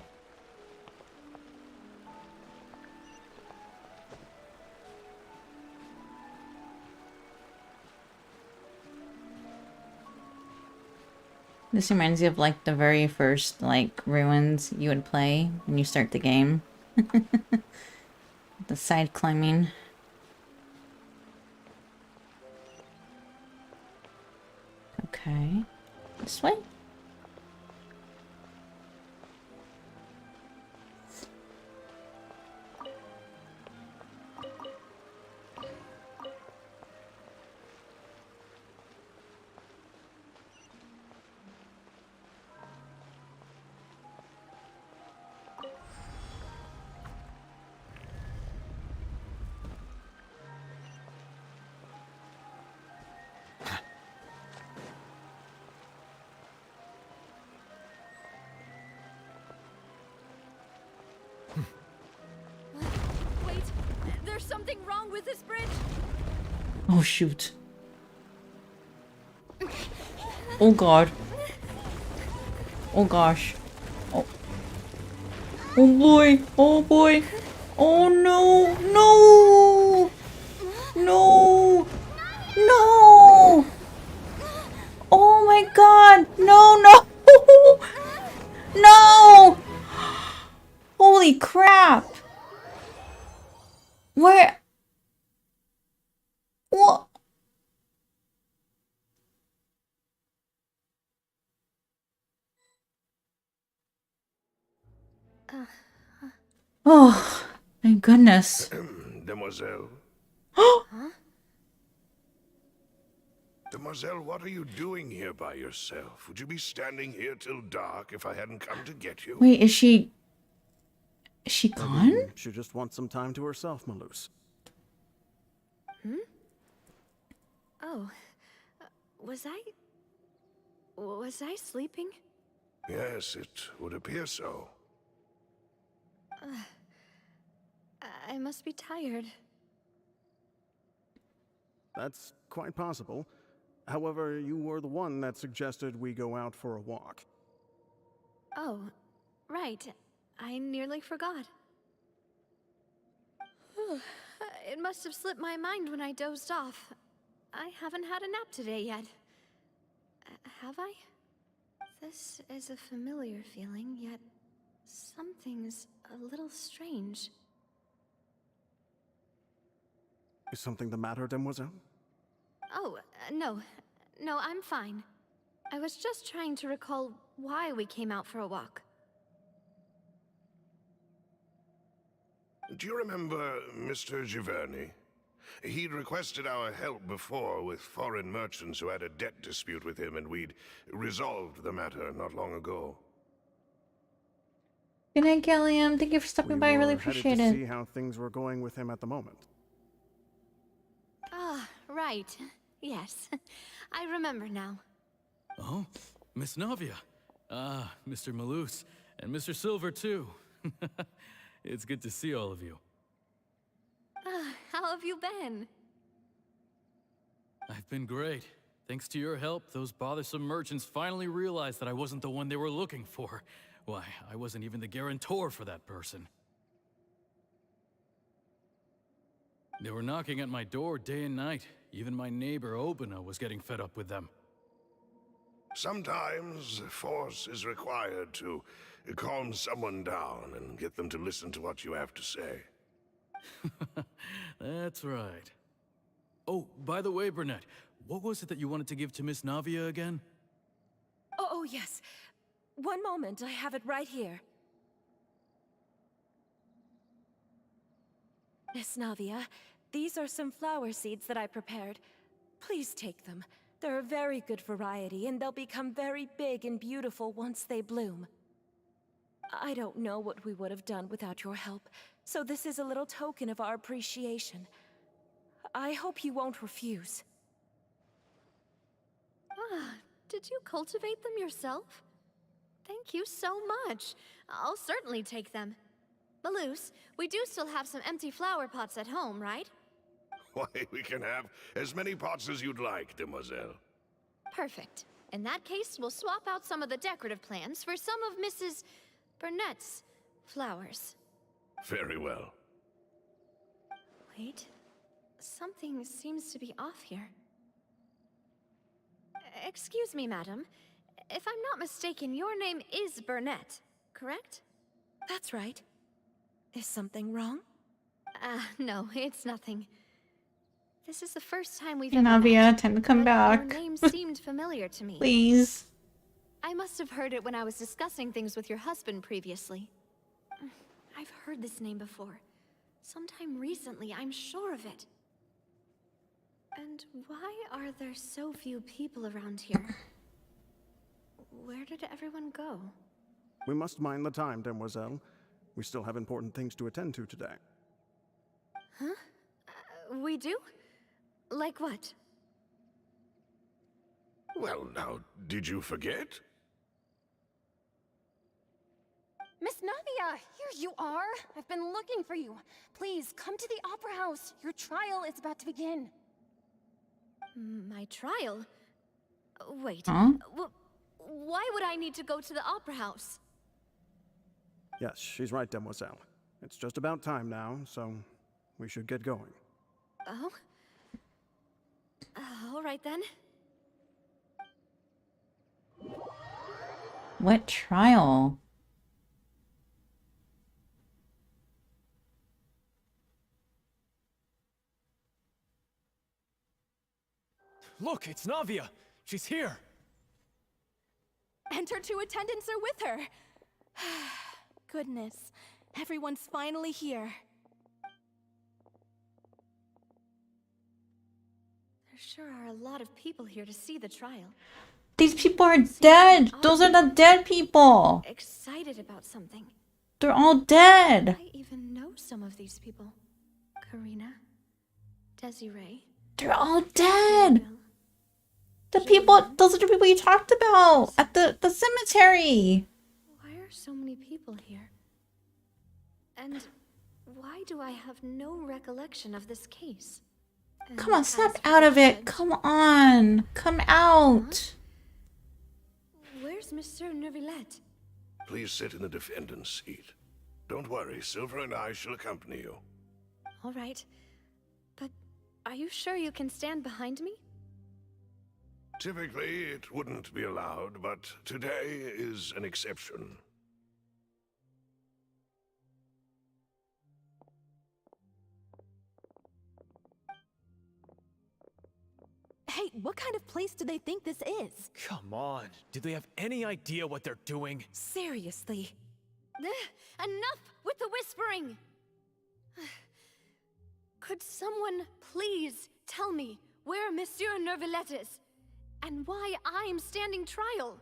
[SPEAKER 1] This reminds you of like the very first like ruins you would play when you start the game. The side climbing. Okay. This way?
[SPEAKER 7] Wait, there's something wrong with this bridge.
[SPEAKER 1] Oh shoot. Oh god. Oh gosh. Oh. Oh boy. Oh boy. Oh no. No. No. No. Oh my god. No, no. No. Holy crap. Where? What? Oh, thank goodness.
[SPEAKER 11] Demoiselle?
[SPEAKER 7] Huh?
[SPEAKER 11] Demoiselle, what are you doing here by yourself? Would you be standing here till dark if I hadn't come to get you?
[SPEAKER 1] Wait, is she gone?
[SPEAKER 12] She just wants some time to herself, Malus.
[SPEAKER 7] Oh, was I sleeping?
[SPEAKER 11] Yes, it would appear so.
[SPEAKER 7] I must be tired.
[SPEAKER 12] That's quite possible. However, you were the one that suggested we go out for a walk.
[SPEAKER 7] Oh, right. I nearly forgot. It must have slipped my mind when I dozed off. I haven't had a nap today yet. Have I? This is a familiar feeling, yet something's a little strange.
[SPEAKER 12] Is something the matter, Demoiselle?
[SPEAKER 7] Oh, no. No, I'm fine. I was just trying to recall why we came out for a walk.
[SPEAKER 11] Do you remember Mr. Giverny? He'd requested our help before with foreign merchants who had a debt dispute with him, and we'd resolved the matter not long ago.
[SPEAKER 1] Good night, Gallium. Thank you for stopping by. I really appreciate
[SPEAKER 12] to
[SPEAKER 1] it.
[SPEAKER 12] see how things were going with him at the moment.
[SPEAKER 7] Ah, right. Yes. I remember now.
[SPEAKER 9] Oh, Miss Navia. Ah, Mr. Malus. And Mr. Silver, too. It's good to see all of you.
[SPEAKER 7] How have you been?
[SPEAKER 9] I've been great. Thanks to your help, those bothersome merchants finally realized that I wasn't the one they were looking for. Why, I wasn't even the guarantor for that person. They were knocking at my door day and night. Even my neighbor, Obina, was getting fed up with them.
[SPEAKER 11] Sometimes force is required to calm someone down and get them to listen to what you have to say.
[SPEAKER 9] That's right. Oh, by the way, Burnett,
[SPEAKER 14] what was it that you wanted to give to Miss Navia again?
[SPEAKER 15] Oh, yes. One moment, I have it right here. Miss Navia, these are some flower seeds that I prepared. Please take them. They're a very good variety, and they'll become very big and beautiful once they bloom. I don't know what we would have done without your help, so this is a little token of our appreciation. I hope you won't refuse.
[SPEAKER 4] Ah, did you cultivate them yourself? Thank you so much. I'll certainly take them. Maloose, we do still have some empty flower pots at home, right?
[SPEAKER 11] Why, we can have as many pots as you'd like, demoiselle.
[SPEAKER 4] Perfect. In that case, we'll swap out some of the decorative plants for some of Mrs. Burnett's flowers.
[SPEAKER 11] Very well.
[SPEAKER 4] Wait. Something seems to be off here. Excuse me, madam. If I'm not mistaken, your name is Burnett, correct?
[SPEAKER 15] That's right. Is something wrong?
[SPEAKER 4] No, it's nothing. This is the first time we've
[SPEAKER 1] Navia, time to come back.
[SPEAKER 4] Your name seemed familiar to me.
[SPEAKER 1] Please.
[SPEAKER 4] I must have heard it when I was discussing things with your husband previously. I've heard this name before. Sometime recently, I'm sure of it. And why are there so few people around here? Where did everyone go?
[SPEAKER 12] We must mind the time, demoiselle. We still have important things to attend to today.
[SPEAKER 4] Huh? We do? Like what?
[SPEAKER 11] Well, now, did you forget?
[SPEAKER 16] Miss Navia, here you are. I've been looking for you. Please, come to the Opera House. Your trial is about to begin.
[SPEAKER 4] My trial? Wait.
[SPEAKER 1] Huh?
[SPEAKER 4] Why would I need to go to the Opera House?
[SPEAKER 12] Yes, she's right, demoiselle. It's just about time now, so we should get going.
[SPEAKER 4] Oh? All right then.
[SPEAKER 1] What trial?
[SPEAKER 9] Look, it's Navia. She's here.
[SPEAKER 16] And her two attendants are with her. Goodness, everyone's finally here.
[SPEAKER 4] There sure are a lot of people here to see the trial.
[SPEAKER 1] These people are dead. Those are the dead people.
[SPEAKER 4] Excited about something.
[SPEAKER 1] They're all dead.
[SPEAKER 4] I even know some of these people. Karina, Desiree.
[SPEAKER 1] They're all dead. The people, those are the people you talked about at the cemetery.
[SPEAKER 4] Why are so many people here? And why do I have no recollection of this case? And
[SPEAKER 1] Come on, snap
[SPEAKER 4] as for
[SPEAKER 1] out
[SPEAKER 4] the
[SPEAKER 1] of it.
[SPEAKER 4] judge-
[SPEAKER 1] Come on. Come out.
[SPEAKER 4] Where's Monsieur Neuvillette?
[SPEAKER 11] Please sit in the defendant's seat. Don't worry, Silver and I shall accompany you.
[SPEAKER 4] All right. But are you sure you can stand behind me?
[SPEAKER 11] Typically, it wouldn't be allowed, but today is an exception.
[SPEAKER 16] Hey, what kind of place do they think this is?
[SPEAKER 9] Come on. Do they have any idea what they're doing?
[SPEAKER 16] Seriously.
[SPEAKER 4] Enough with the whispering! Could someone please tell me where Monsieur Neuvillette is? And why I'm standing trial?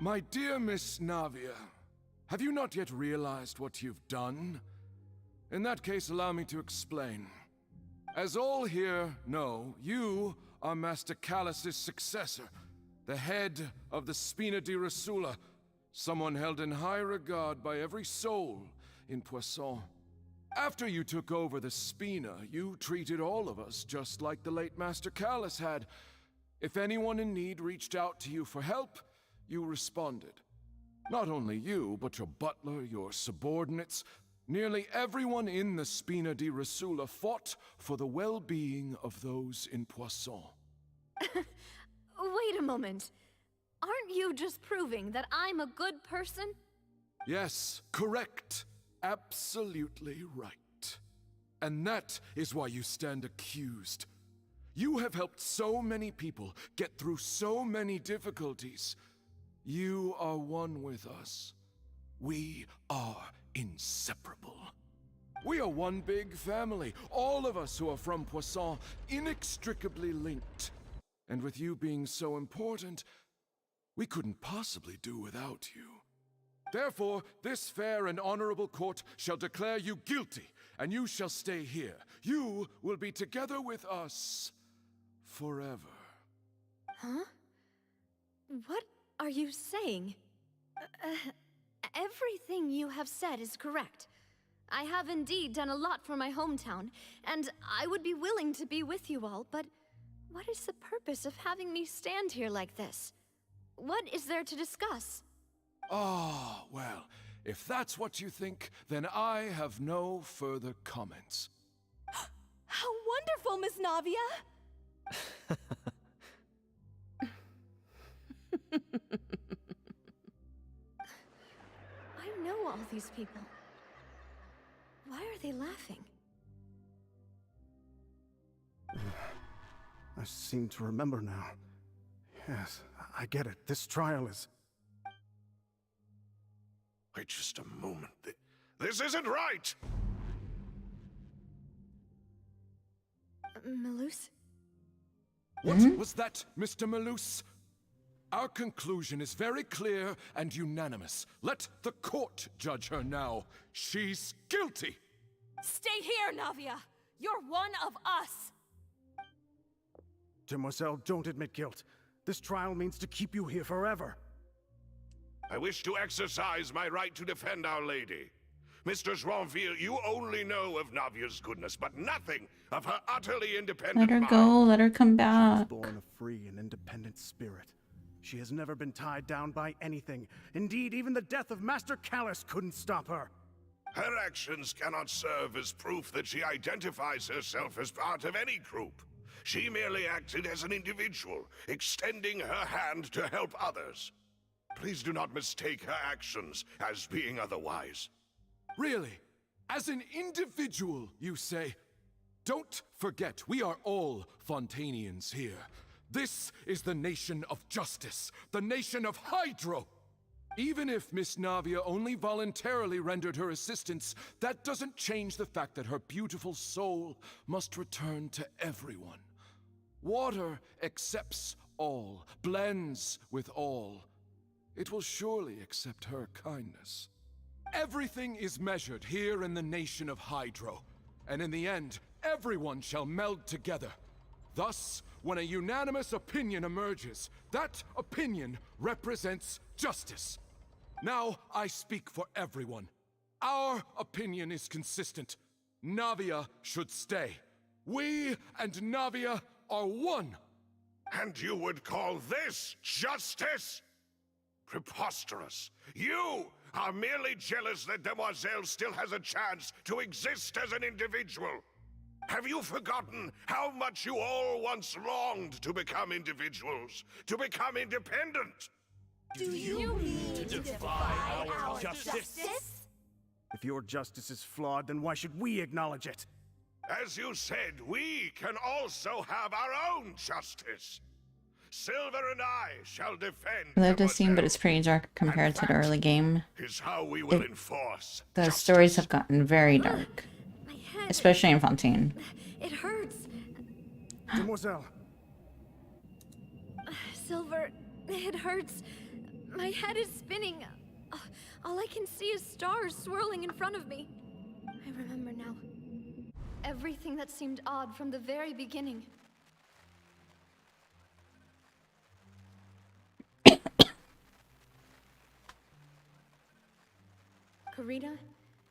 [SPEAKER 17] My dear Miss Navia, have you not yet realized what you've done? In that case, allow me to explain. As all here know, you are Master Callus's successor, the head of the Spina di Rosula, someone held in high regard by every soul in Poisson. After you took over the Spina, you treated all of us just like the late Master Callus had. If anyone in need reached out to you for help, you responded. Not only you, but your butler, your subordinates, nearly everyone in the Spina di Rosula fought for the well-being of those in Poisson.
[SPEAKER 4] Wait a moment. Aren't you just proving that I'm a good person?
[SPEAKER 17] Yes, correct. Absolutely right. And that is why you stand accused. You have helped so many people get through so many difficulties. You are one with us. We are inseparable. We are one big family, all of us who are from Poisson, inextricably linked. And with you being so important, we couldn't possibly do without you. Therefore, this fair and honorable court shall declare you guilty, and you shall stay here. You will be together with us forever.
[SPEAKER 4] Huh? What are you saying? Everything you have said is correct. I have indeed done a lot for my hometown, and I would be willing to be with you all, but what is the purpose of having me stand here like this? What is there to discuss?
[SPEAKER 17] Ah, well, if that's what you think, then I have no further comments.
[SPEAKER 15] How wonderful, Miss Navia!
[SPEAKER 4] I know all these people. Why are they laughing?
[SPEAKER 12] I seem to remember now. Yes, I get it. This trial is...
[SPEAKER 11] Wait just a moment. This isn't right!
[SPEAKER 4] Malus?
[SPEAKER 17] What was that, Mr. Malus? Our conclusion is very clear and unanimous. Let the court judge her now. She's guilty!
[SPEAKER 15] Stay here, Navia! You're one of us!
[SPEAKER 12] Demoiselle, don't admit guilt. This trial means to keep you here forever.
[SPEAKER 11] I wish to exercise my right to defend Our Lady. Mr. Joinville, you only know of Navia's goodness, but nothing of her utterly independent
[SPEAKER 1] Let her
[SPEAKER 11] mind.
[SPEAKER 1] go, let her come back.
[SPEAKER 12] She was born a free and independent spirit. She has never been tied down by anything. Indeed, even the death of Master Callus couldn't stop her.
[SPEAKER 11] Her actions cannot serve as proof that she identifies herself as part of any group. She merely acted as an individual, extending her hand to help others. Please do not mistake her actions as being otherwise.
[SPEAKER 17] Really? As an individual, you say? Don't forget, we are all Fontanians here. This is the nation of justice, the nation of Hydro. Even if Miss Navia only voluntarily rendered her assistance, that doesn't change the fact that her beautiful soul must return to everyone. Water accepts all, blends with all. It will surely accept her kindness. Everything is measured here in the nation of Hydro, and in the end, everyone shall meld together. Thus, when a unanimous opinion emerges, that opinion represents justice. Now I speak for everyone. Our opinion is consistent. Navia should stay. We and Navia are one.
[SPEAKER 11] And you would call this justice? Preposterous. You are merely jealous that Demoiselle still has a chance to exist as an individual. Have you forgotten how much you all once longed to become individuals, to become independent?
[SPEAKER 3] Do you mean to defy our justice?
[SPEAKER 12] If your justice is flawed, then why should we acknowledge it?
[SPEAKER 11] As you said, we can also have our own justice. Silver and I shall defend.
[SPEAKER 1] I love this scene, but it's pretty dark compared to the early game.
[SPEAKER 11] Is how we will enforce.
[SPEAKER 1] The stories have gotten very dark, especially in Fontaine.
[SPEAKER 4] It hurts.
[SPEAKER 12] Demoiselle.
[SPEAKER 4] Silver, it hurts. My head is spinning. All I can see is stars swirling in front of me. I remember now. Everything that seemed odd from the very beginning. Karina,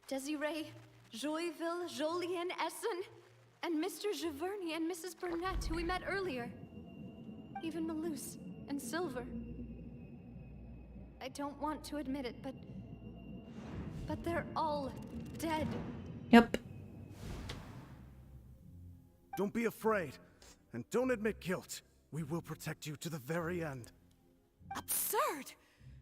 [SPEAKER 4] Desiree, Joyville, Jolien, Essen, and Mr. Giverny and Mrs. Burnett, who we met earlier. Even Malus and Silver. I don't want to admit it, but they're all dead.
[SPEAKER 1] Yep.
[SPEAKER 12] Don't be afraid, and don't admit guilt. We will protect you to the very end.
[SPEAKER 15] Absurd!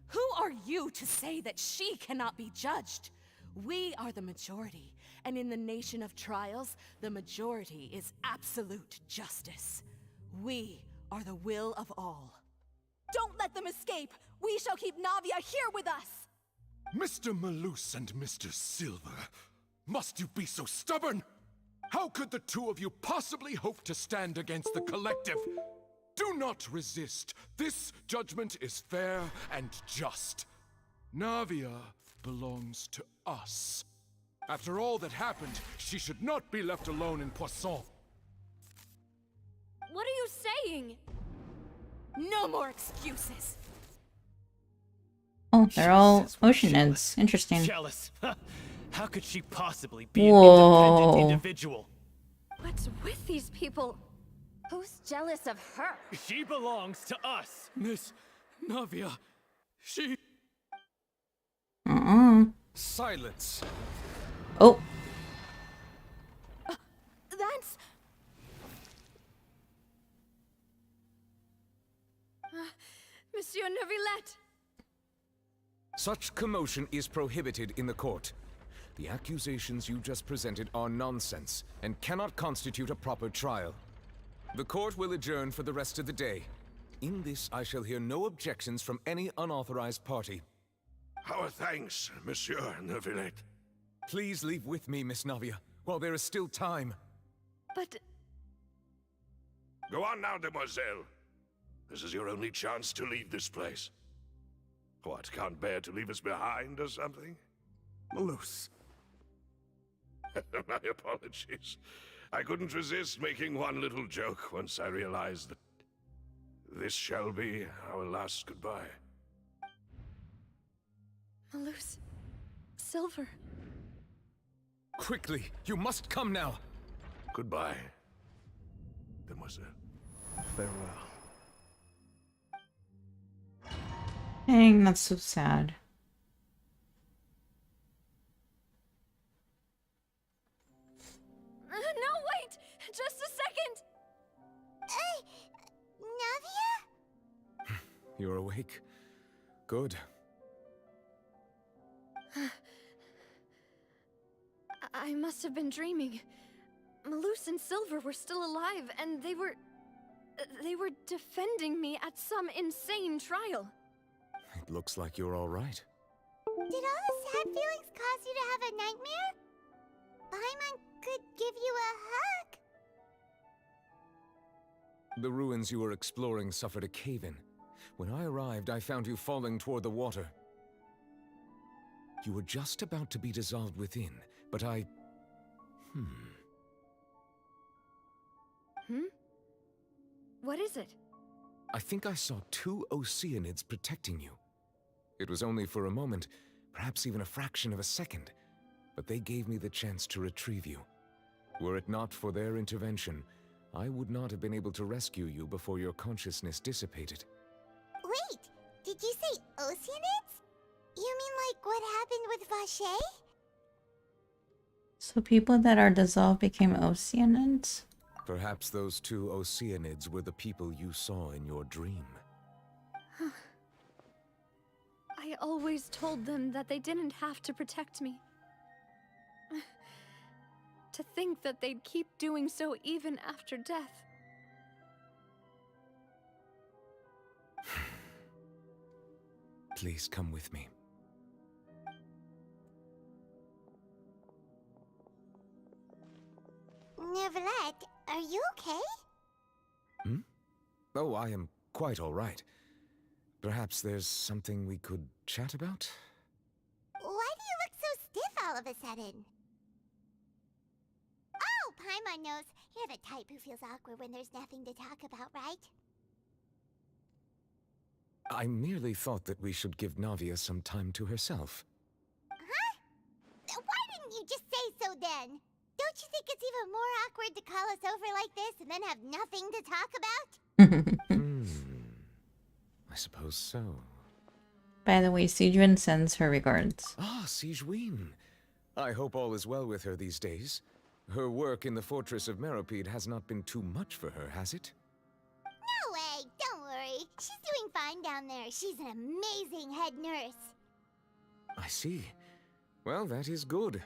[SPEAKER 15] Who are you to say that she cannot be judged? We are the majority, and in the nation of trials, the majority is absolute justice.
[SPEAKER 18] We are the will of all. Don't let them escape! We shall keep Navia here with us!
[SPEAKER 17] Mr. Malus and Mr. Silver, must you be so stubborn? How could the two of you possibly hope to stand against the collective? Do not resist. This judgment is fair and just. Navia belongs to us. After all that happened, she should not be left alone in Poisson.
[SPEAKER 4] What are you saying?
[SPEAKER 18] No more excuses!
[SPEAKER 1] Oh, they're all Oceanids. Interesting.
[SPEAKER 2] Jealous. How could she possibly be an
[SPEAKER 1] Whoa.
[SPEAKER 2] independent individual?
[SPEAKER 4] What's with these people?
[SPEAKER 16] Who's jealous of her?
[SPEAKER 2] She belongs to us.
[SPEAKER 9] Miss Navia, she...
[SPEAKER 8] Silence.
[SPEAKER 1] Oh.
[SPEAKER 18] That's...
[SPEAKER 4] Monsieur Neuvillette!
[SPEAKER 8] Such commotion is prohibited in the court. The accusations you just presented are nonsense and cannot constitute a proper trial. The court will adjourn for the rest of the day. In this, I shall hear no objections from any unauthorized party.
[SPEAKER 11] Our thanks, Monsieur Neuvillette.
[SPEAKER 8] Please leave with me, Miss Navia, while there is still time.
[SPEAKER 4] But...
[SPEAKER 11] Go on now, demoiselle. This is your only chance to leave this place. What, can't bear to leave us behind or something?
[SPEAKER 12] Malus.
[SPEAKER 11] My apologies. I couldn't resist making one little joke once I realized that this shall be our last goodbye.
[SPEAKER 4] Malus... Silver...
[SPEAKER 8] Quickly, you must come now.
[SPEAKER 11] Goodbye, demoiselle.
[SPEAKER 12] Farewell.
[SPEAKER 1] Dang, that's so sad.
[SPEAKER 4] No, wait! Just a second!
[SPEAKER 3] Navia?
[SPEAKER 8] You're awake. Good.
[SPEAKER 4] I must have been dreaming. Malus and Silver were still alive, and they were defending me at some insane trial.
[SPEAKER 8] It looks like you're all right.
[SPEAKER 3] Did all the sad feelings cause you to have a nightmare? Paimon could give you a hug.
[SPEAKER 8] The ruins you were exploring suffered a cave-in. When I arrived, I found you falling toward the water. You were just about to be dissolved within, but I...
[SPEAKER 4] What is it?
[SPEAKER 8] I think I saw two Oceanids protecting you. It was only for a moment, perhaps even a fraction of a second, but they gave me the chance to retrieve you. Were it not for their intervention, I would not have been able to rescue you before your consciousness dissipated.
[SPEAKER 3] Wait, did you say Oceanids? You mean like what happened with Vache?
[SPEAKER 1] So people that are dissolved became Oceanids?
[SPEAKER 8] Perhaps those two Oceanids were the people you saw in your dream.
[SPEAKER 4] I always told them that they didn't have to protect me. To think that they'd keep doing so even after death.
[SPEAKER 8] Please come with me.
[SPEAKER 3] Neuvillette, are you okay?
[SPEAKER 8] Oh, I am quite all right. Perhaps there's something we could chat about?
[SPEAKER 3] Why do you look so stiff all of a sudden? Oh, Paimon knows. You're the type who feels awkward when there's nothing to talk about, right?
[SPEAKER 8] I merely thought that we should give Navia some time to herself.
[SPEAKER 3] Huh? Why didn't you just say so then? Don't you think it's even more awkward to call us over like this and then have nothing to talk about?
[SPEAKER 8] I suppose so.
[SPEAKER 1] By the way, Sijun sends her regards.
[SPEAKER 8] Ah, Sijun. I hope all is well with her these days. Her work in the Fortress of Meropide has not been too much for her, has it?
[SPEAKER 3] No way, don't worry. She's doing fine down there. She's an amazing head nurse.
[SPEAKER 8] I see. Well, that is good.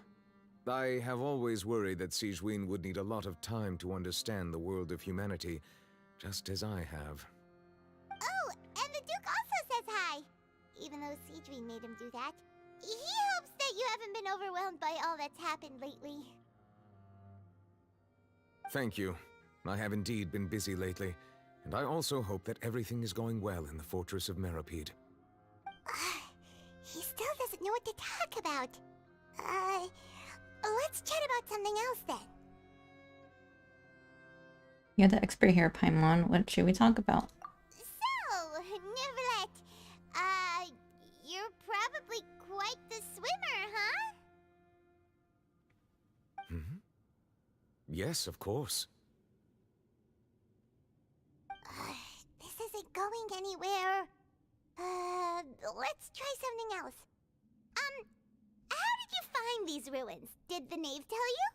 [SPEAKER 8] I have always worried that Sijun would need a lot of time to understand the world of humanity, just as I have.
[SPEAKER 3] Oh, and the Duke also says hi. Even though CH.4 made him do that. He hopes that you haven't been overwhelmed by all that's happened lately.
[SPEAKER 8] Thank you. I have indeed been busy lately, and I also hope that everything is going well in the Fortress of Meripede.
[SPEAKER 3] He still doesn't know what to talk about. Let's chat about something else then.
[SPEAKER 1] You're the expert here, Paimon. What should we talk about?
[SPEAKER 3] So, Neverlet, you're probably quite the swimmer, huh?
[SPEAKER 8] Hmm? Yes, of course.
[SPEAKER 3] This isn't going anywhere. Let's try something else. How did you find these ruins? Did the knave tell you?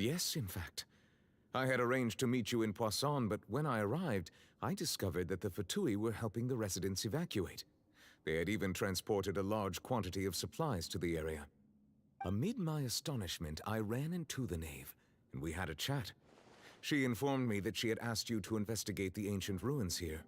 [SPEAKER 8] Yes, in fact. I had arranged to meet you in Poisson, but when I arrived, I discovered that the Fatui were helping the residents evacuate. They had even transported a large quantity of supplies to the area. Amid my astonishment, I ran into the knave, and we had a chat. She informed me that she had asked you to investigate the ancient ruins here.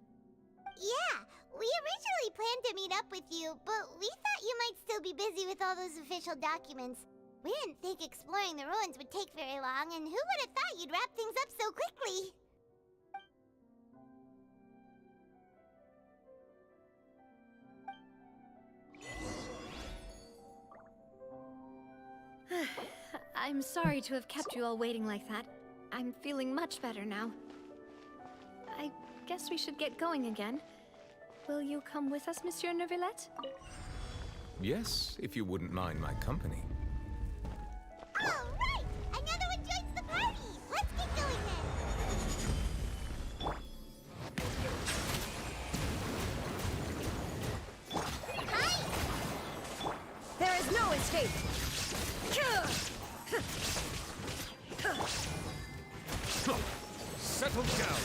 [SPEAKER 3] Yeah, we originally planned to meet up with you, but we thought you might still be busy with all those official documents. We didn't think exploring the ruins would take very long, and who would have thought you'd wrap things up so quickly?
[SPEAKER 4] I'm sorry to have kept you all waiting like that. I'm feeling much better now. I guess we should get going again. Will you come with us, Monsieur Neuvillette?
[SPEAKER 8] Yes, if you wouldn't mind my company.
[SPEAKER 3] All right! Another one joins the party! Let's get going then! Hi!
[SPEAKER 6] There is no escape!
[SPEAKER 5] Settle down.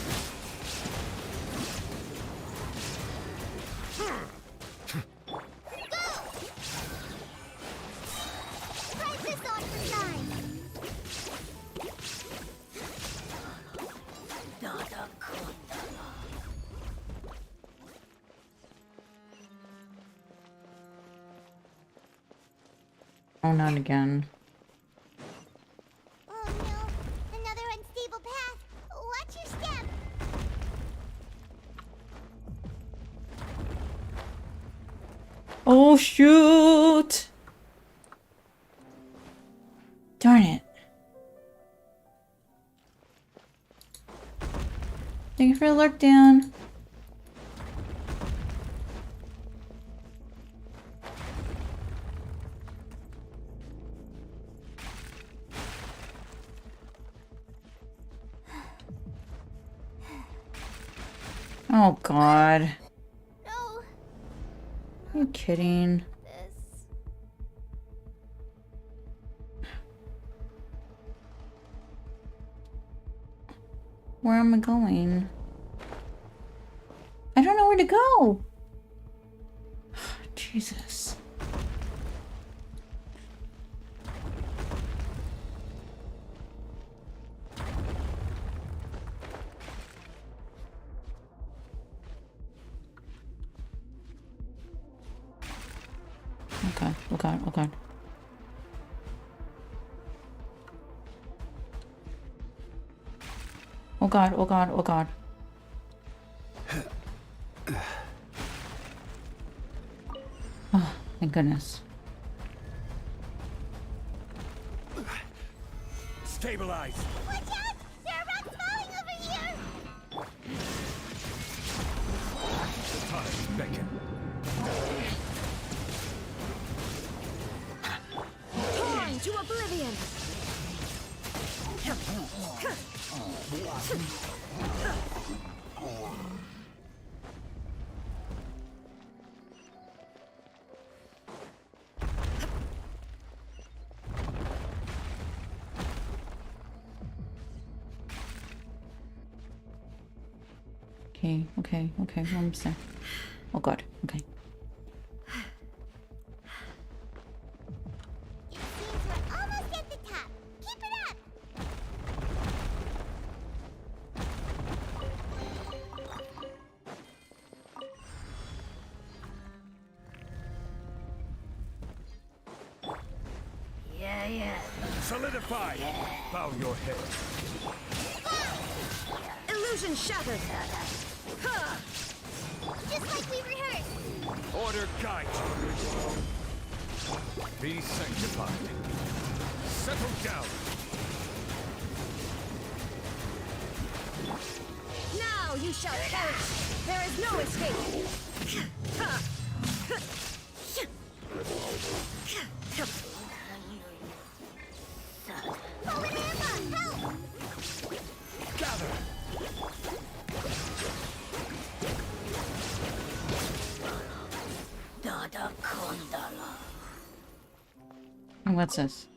[SPEAKER 3] Try this on for time!
[SPEAKER 1] Oh, not again.
[SPEAKER 3] Oh no! Another unstable path! Watch your step!
[SPEAKER 1] Oh, shoot! Darn it. Thank you for the lurk down. Oh, God.
[SPEAKER 3] No!
[SPEAKER 1] Are you kidding?
[SPEAKER 3] This...
[SPEAKER 1] Where am I going? I don't know where to go. Jesus. Okay, okay, okay. Oh God, oh God, oh God. Oh, thank goodness.
[SPEAKER 2] Stabilize.
[SPEAKER 3] Watch out! There are rocks falling over here!
[SPEAKER 5] Time, beckon.
[SPEAKER 6] Torn to oblivion!
[SPEAKER 1] Okay, okay, okay, I'm sorry. Oh God, okay.
[SPEAKER 3] It seems we're almost at the top. Keep it up!
[SPEAKER 2] Solidify! Bow your head.
[SPEAKER 6] Illusion shattered!
[SPEAKER 3] Just like we rehearsed!
[SPEAKER 2] Order guide you. Be sanctified. Settle down.
[SPEAKER 6] Now you shall perish! There is no escape!
[SPEAKER 3] Fallen Amber, help!
[SPEAKER 2] Gather.
[SPEAKER 1] What's this?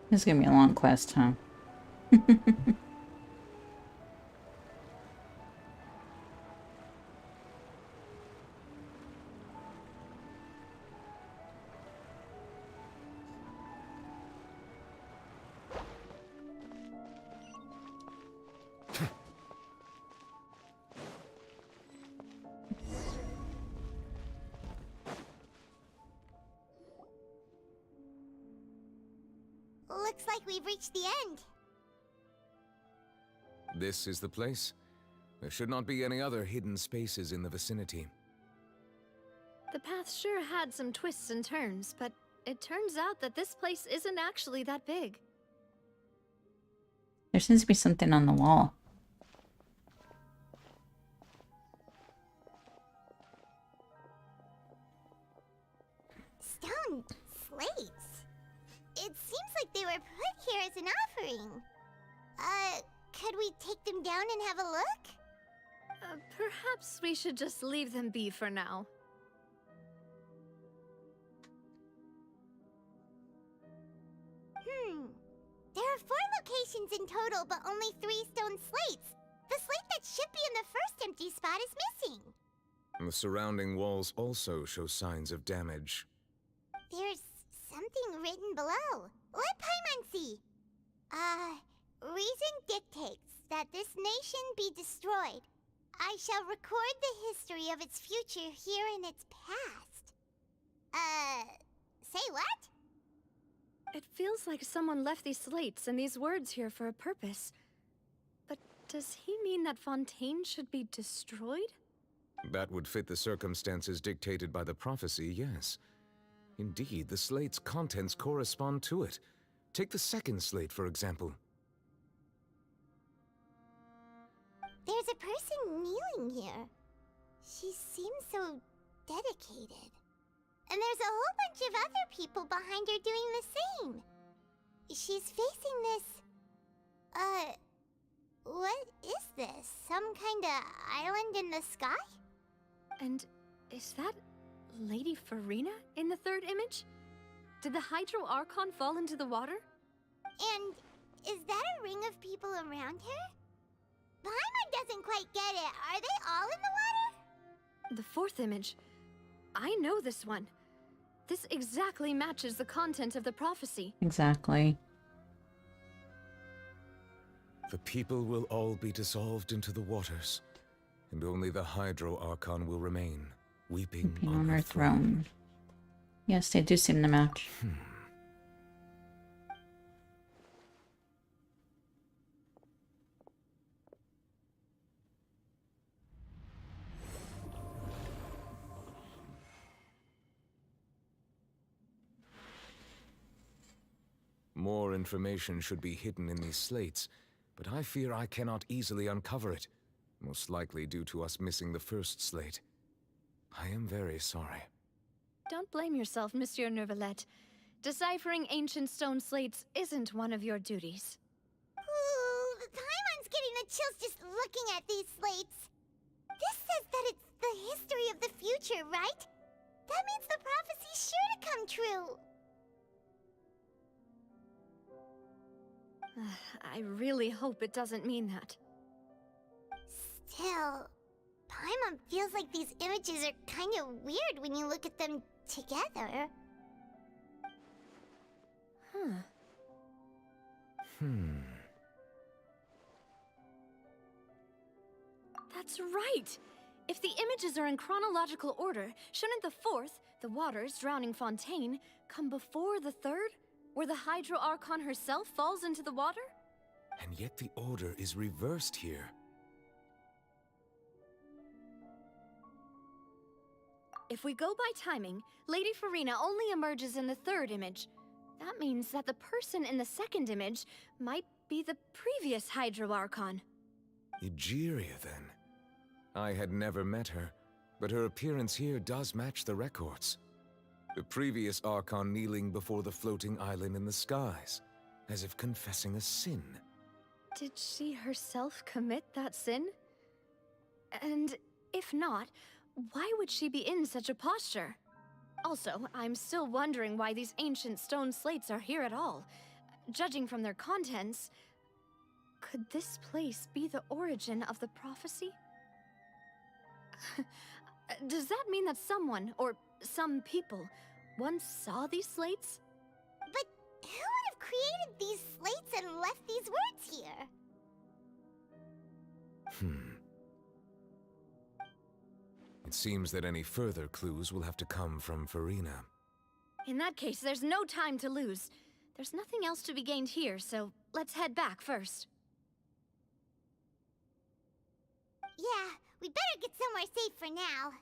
[SPEAKER 1] This is gonna be a long quest, huh?
[SPEAKER 3] Looks like we've reached the end.
[SPEAKER 8] This is the place. There should not be any other hidden spaces in the vicinity.
[SPEAKER 4] The path sure had some twists and turns, but it turns out that this place isn't actually that big.
[SPEAKER 1] There seems to be something on the wall.
[SPEAKER 3] Stone slates. It seems like they were put here as an offering. Could we take them down and have a look?
[SPEAKER 4] Perhaps we should just leave them be for now.
[SPEAKER 3] There are 4 locations in total, but only 3 stone slates. The slate that should be in the first empty spot is missing.
[SPEAKER 8] The surrounding walls also show signs of damage.
[SPEAKER 3] There's something written below. Let Paimon see. Reason dictates that this nation be destroyed. I shall record the history of its future here in its past. Say what?
[SPEAKER 4] It feels like someone left these slates and these words here for a purpose. But does he mean that Fontaine should be destroyed?
[SPEAKER 8] That would fit the circumstances dictated by the prophecy, yes. Indeed, the slate's contents correspond to it. Take the second slate, for example.
[SPEAKER 3] There's a person kneeling here. She seems so dedicated. And there's a whole bunch of other people behind her doing the same. She's facing this... what is this? Some kind of island in the sky?
[SPEAKER 4] And is that Lady Farina in the third image? Did the Hydro Archon fall into the water?
[SPEAKER 3] And is that a ring of people around her? Paimon doesn't quite get it. Are they all in the water?
[SPEAKER 4] The fourth image. I know this one. This exactly matches the content of the prophecy.
[SPEAKER 1] Exactly.
[SPEAKER 8] The people will all be dissolved into the waters, and only the Hydro Archon will remain, weeping on her throne.
[SPEAKER 1] Yes, they do seem to match.
[SPEAKER 8] More information should be hidden in these slates, but I fear I cannot easily uncover it, most likely due to us missing the first slate. I am very sorry.
[SPEAKER 4] Don't blame yourself, Monsieur Neuvillette. Deciphering ancient stone slates isn't one of your duties.
[SPEAKER 3] Ooh, Paimon's getting the chills just looking at these slates. This says that it's the history of the future, right? That means the prophecy's sure to come true.
[SPEAKER 4] I really hope it doesn't mean that.
[SPEAKER 3] Still, Paimon feels like these images are kind of weird when you look at them together.
[SPEAKER 4] Huh. That's right! If the images are in chronological order, shouldn't the fourth, the water's drowning fontaine, come before the third, where the Hydro Archon herself falls into the water?
[SPEAKER 8] And yet the order is reversed here.
[SPEAKER 4] If we go by timing, Lady Farina only emerges in the third image. That means that the person in the second image might be the previous Hydro Archon.
[SPEAKER 8] Egeria, then. I had never met her, but her appearance here does match the records. The previous Archon kneeling before the floating island in the skies, as if confessing a sin.
[SPEAKER 4] Did she herself commit that sin? And if not, why would she be in such a posture? Also, I'm still wondering why these ancient stone slates are here at all. Judging from their contents, could this place be the origin of the prophecy? Does that mean that someone, or some people, once saw these slates?
[SPEAKER 3] But who would have created these slates and left these words here?
[SPEAKER 8] It seems that any further clues will have to come from Farina.
[SPEAKER 4] In that case, there's no time to lose. There's nothing else to be gained here, so let's head back first.
[SPEAKER 3] Yeah, we better get somewhere safe for now.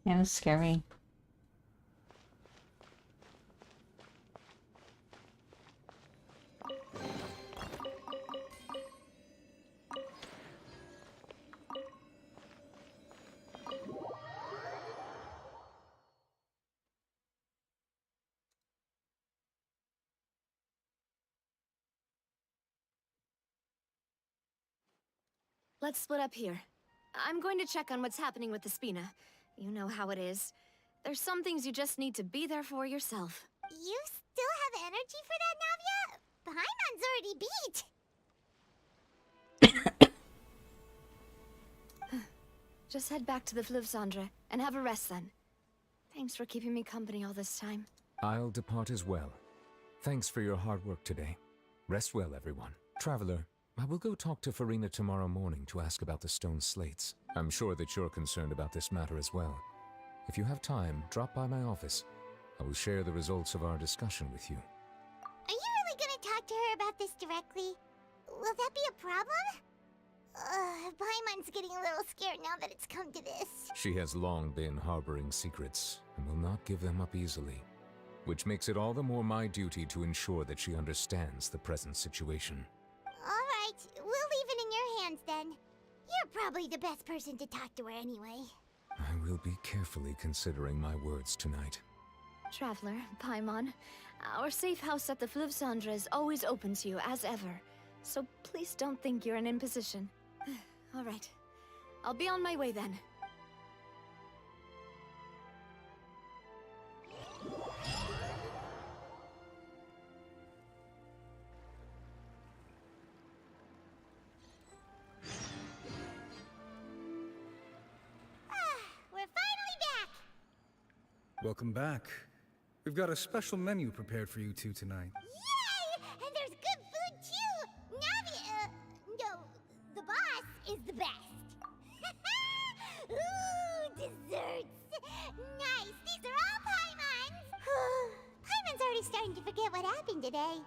[SPEAKER 1] Yeah, it was scary.
[SPEAKER 4] Let's split up here. I'm going to check on what's happening with the Spina. You know how it is. There's some things you just need to be there for yourself.
[SPEAKER 3] You still have energy for that, Navia? Paimon's already beat.
[SPEAKER 4] Just head back to the Fluvsandra and have a rest then. Thanks for keeping me company all this time.
[SPEAKER 8] I'll depart as well. Thanks for your hard work today. Rest well, everyone. Traveler, I will go talk to Farina tomorrow morning to ask about the stone slates. I'm sure that you're concerned about this matter as well. If you have time, drop by my office. I will share the results of our discussion with you.
[SPEAKER 3] Are you really gonna talk to her about this directly? Will that be a problem? Paimon's getting a little scared now that it's come to this.
[SPEAKER 8] She has long been harboring secrets and will not give them up easily, which makes it all the more my duty to ensure that she understands the present situation.
[SPEAKER 3] Alright, we'll leave it in your hands then. You're probably the best person to talk to her anyway.
[SPEAKER 8] I will be carefully considering my words tonight.
[SPEAKER 4] Traveler, Paimon, our safe house at the Fluvsandra is always open to you as ever, so please don't think you're an imposition. All right, I'll be on my way then.
[SPEAKER 3] We're finally back!
[SPEAKER 12] Welcome back. We've got a special menu prepared for you two tonight.
[SPEAKER 3] Yay! And there's good food too! Navi, no, the boss is the best. Ooh, desserts! Nice, these are all Paimon's! Paimon's already starting to forget what happened today.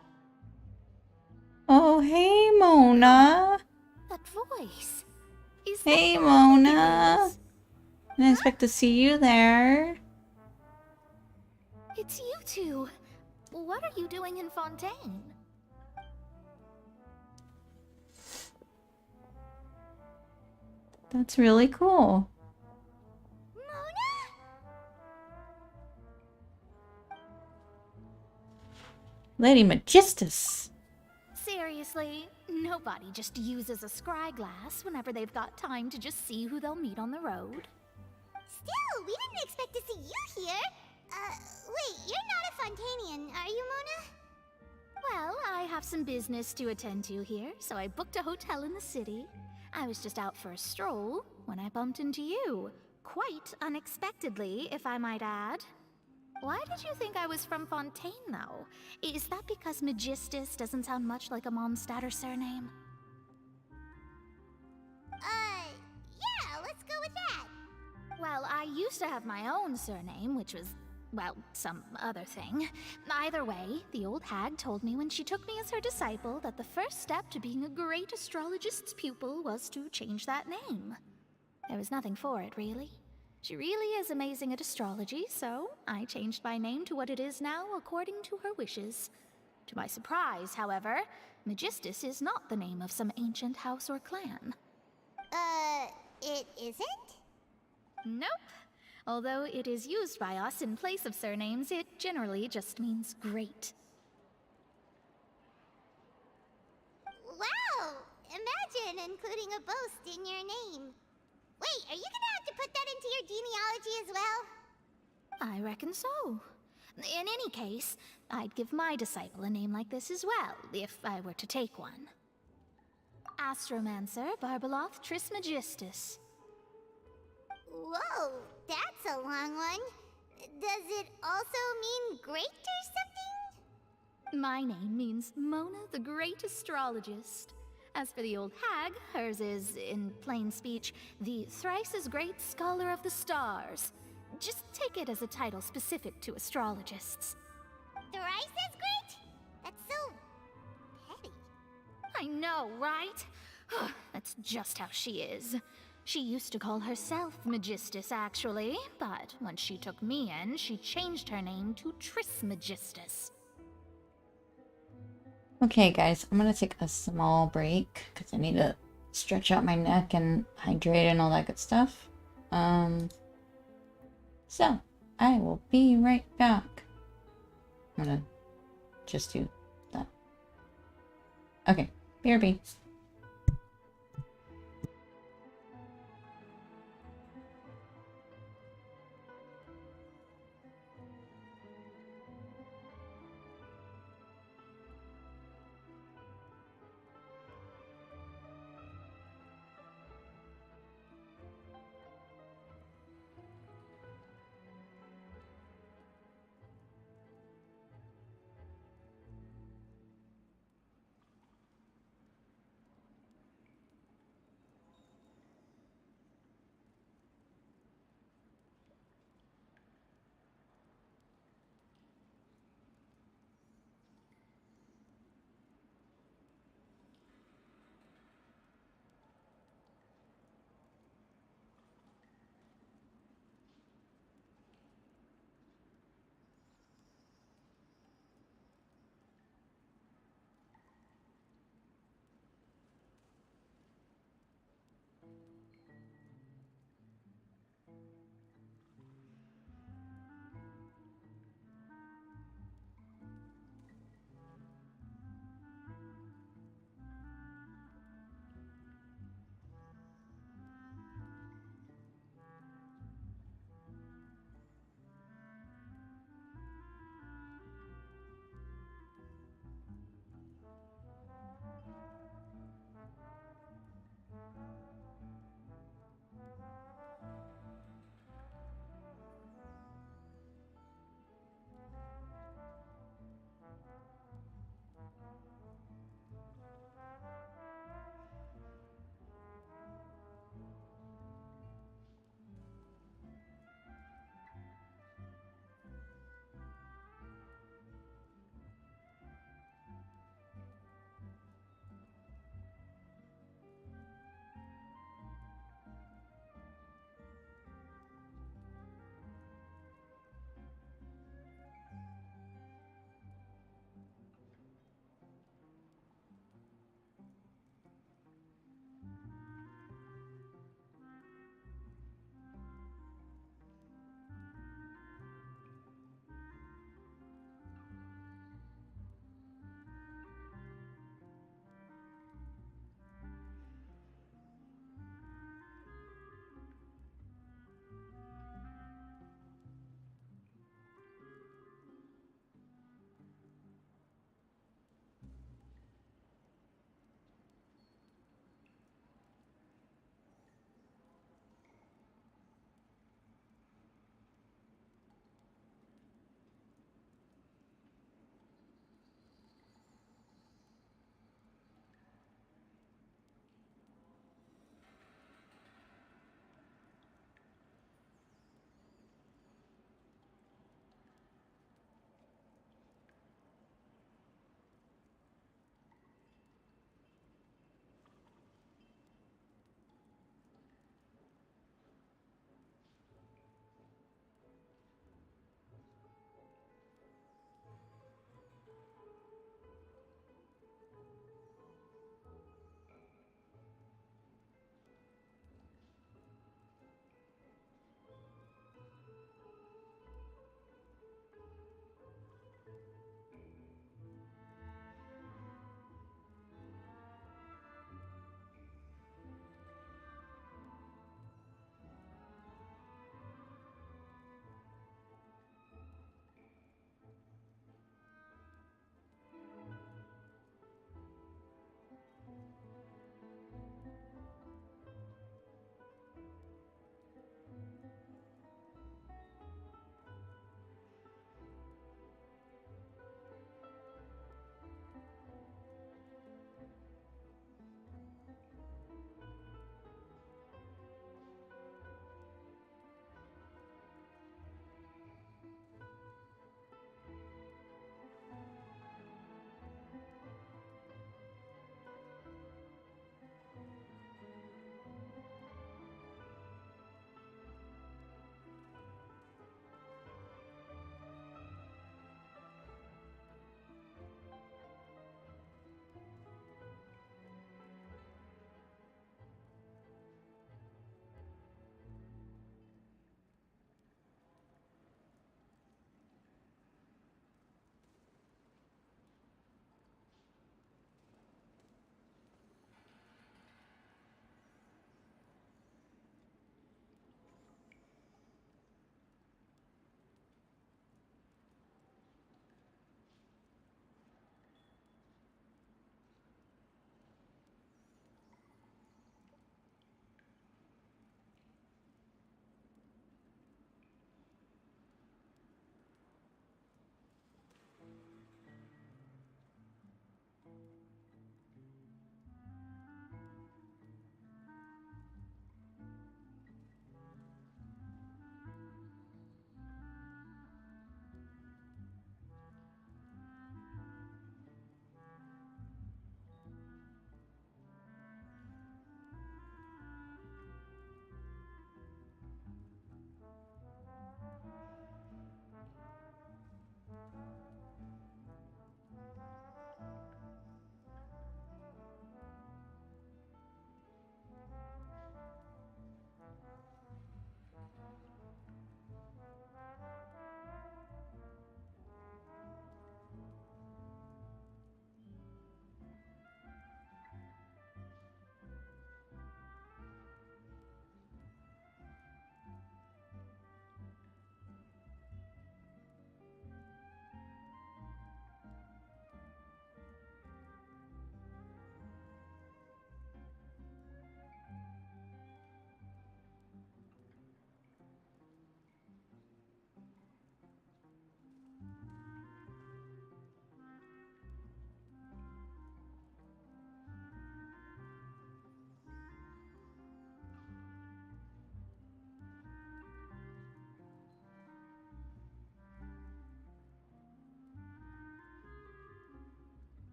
[SPEAKER 1] Oh, hey, Mona.
[SPEAKER 4] That voice. Is
[SPEAKER 1] Hey,
[SPEAKER 4] that
[SPEAKER 1] Mona. Didn't expect to see you there.
[SPEAKER 4] It's you two. What are you doing in Fontaine?
[SPEAKER 1] That's really cool. Lady Magistus.
[SPEAKER 19] Seriously, nobody just uses a scry glass whenever they've got time to just see who they'll meet on the road.
[SPEAKER 3] Still, we didn't expect to see you here. Wait, you're not a Fontanian, are you, Mona?
[SPEAKER 19] Well, I have some business to attend to here, so I booked a hotel in the city. I was just out for a stroll when I bumped into you. Quite unexpectedly, if I might add. Why did you think I was from Fontaine, though? Is that because Magistus doesn't sound much like a Mondstadt surname?
[SPEAKER 3] Yeah, let's go with that.
[SPEAKER 19] Well, I used to have my own surname, which was, well, some other thing. Either way, the old hag told me when she took me as her disciple that the first step to being a great astrologist's pupil was to change that name. There was nothing for it, really. She really is amazing at astrology, so I changed my name to what it is now according to her wishes. To my surprise, however, Magistus is not the name of some ancient house or clan.
[SPEAKER 3] It isn't?
[SPEAKER 19] Nope. Although it is used by us in place of surnames, it generally just means great.
[SPEAKER 3] Wow! Imagine including a boast in your name. Wait, are you gonna have to put that into your genealogy as well?
[SPEAKER 19] I reckon so. In any case, I'd give my disciple a name like this as well, if I were to take one. Astromancer Barbeloth Trismegistus.
[SPEAKER 3] Whoa, that's a long one. Does it also mean great or something?
[SPEAKER 19] My name means Mona the Great Astrologist. As for the old hag, hers is, in plain speech, the thrice-as-great Scholar of the Stars. Just take it as a title specific to astrologists.
[SPEAKER 3] Thrice as great? That's so petty.
[SPEAKER 19] I know, right? That's just how she is. She used to call herself Magistus, actually, but when she took me in, she changed her name to Trismegistus.
[SPEAKER 1] Okay, guys, I'm gonna take a small break because I need to stretch out my neck and hydrate and all that good stuff. So I will be right back. I'm gonna just do that. Okay, BRB.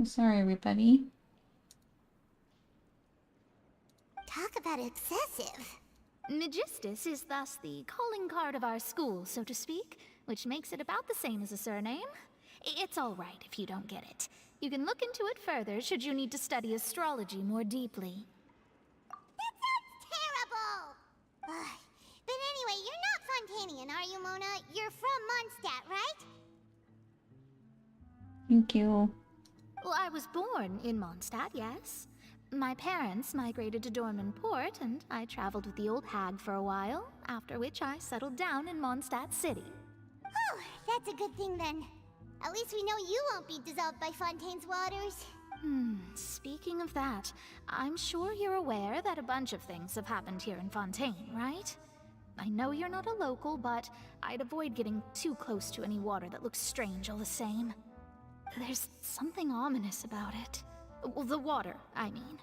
[SPEAKER 1] I'm sorry, everybody.
[SPEAKER 3] Talk about excessive.
[SPEAKER 19] Megistus is thus the calling card of our school, so to speak, which makes it about the same as a surname. It's all right if you don't get it. You can look into it further should you need to study astrology more deeply.
[SPEAKER 3] That sounds terrible! Ugh. But anyway, you're not Fontanian, are you, Mona? You're from Mondstadt, right?
[SPEAKER 1] Thank you.
[SPEAKER 19] Well, I was born in Mondstadt, yes. My parents migrated to Dorman Port, and I traveled with the old hag for a while, after which I settled down in Mondstadt City.
[SPEAKER 3] Oh, that's a good thing then. At least we know you won't be dissolved by Fontaine's waters.
[SPEAKER 19] Speaking of that, I'm sure you're aware that a bunch of things have happened here in Fontaine, right? I know you're not a local, but I'd avoid getting too close to any water that looks strange all the same. There's something ominous about it. Well, the water, I mean.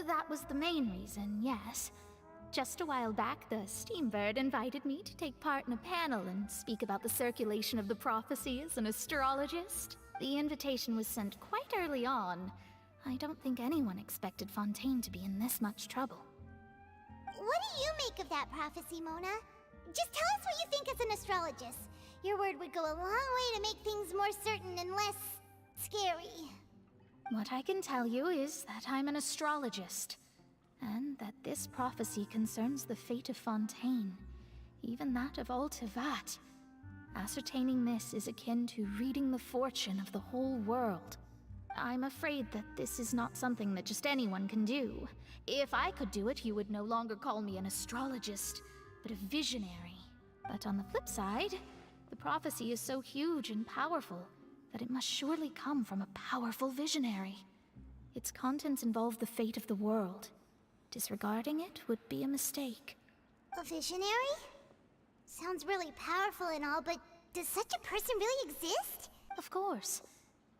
[SPEAKER 19] That was the main reason, yes. Just a while back, the Steambird invited me to take part in a panel and speak about the circulation of the prophecy as an astrologist. The invitation was sent quite early on. I don't think anyone expected Fontaine to be in this much trouble.
[SPEAKER 3] What do you make of that prophecy, Mona? Just tell us what you think as an astrologist. Your word would go a long way to make things more certain and less scary.
[SPEAKER 19] What I can tell you is that I'm an astrologist, and that this prophecy concerns the fate of Fontaine, even that of all Tevat. Ascertaining this is akin to reading the fortune of the whole world. I'm afraid that this is not something that just anyone can do. If I could do it, you would no longer call me an astrologist, but a visionary. But on the flip side, the prophecy is so huge and powerful that it must surely come from a powerful visionary. Its contents involve the fate of the world. Disregarding it would be a mistake.
[SPEAKER 3] A visionary? Sounds really powerful and all, but does such a person really exist?
[SPEAKER 19] Of course.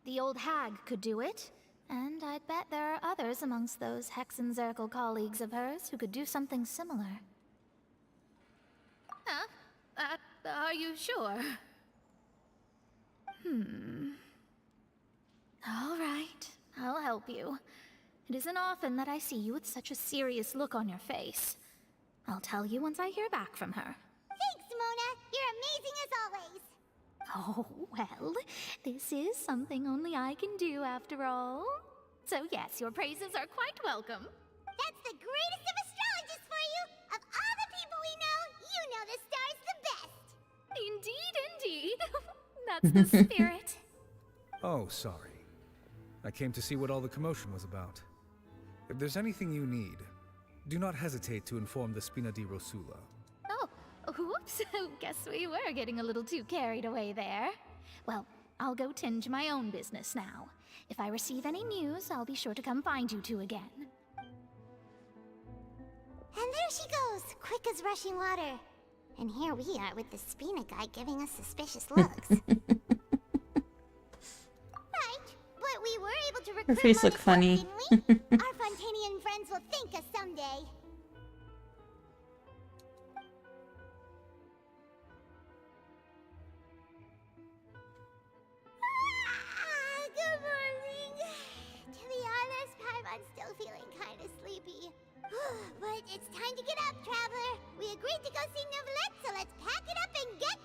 [SPEAKER 19] The old hag could do it, and I'd bet there are others amongst those Hexenzirkel colleagues of hers who could do something similar. Huh? Are you sure? All right, I'll help you. It isn't often that I see you with such a serious look on your face. I'll tell you once I hear back from her.
[SPEAKER 3] Thanks, Mona! You're amazing as always!
[SPEAKER 19] Oh, well, this is something only I can do after all. So yes, your praises are quite welcome.
[SPEAKER 3] That's the greatest of astrologists for you! Of all the people we know, you know the star's the best!
[SPEAKER 19] Indeed, indeed. That's the spirit.
[SPEAKER 20] Oh, sorry. I came to see what all the commotion was about. If there's anything you need, do not hesitate to inform the Spina di Rosula.
[SPEAKER 19] Oh, whoops. Guess we were getting a little too carried away there. Well, I'll go tend to my own business now. If I receive any news, I'll be sure to come find you two again.
[SPEAKER 3] And there she goes, quick as rushing water. And here we are with the Spina guy giving us suspicious looks. Right, but we were able to recruit
[SPEAKER 1] Her face looked funny.
[SPEAKER 3] didn't we? Our Fontanian friends will thank us someday. Good morning. To be honest, I'm still feeling kind of sleepy. But it's time to get up, traveler. We agreed to go see Neuvillette, so let's pack it up and get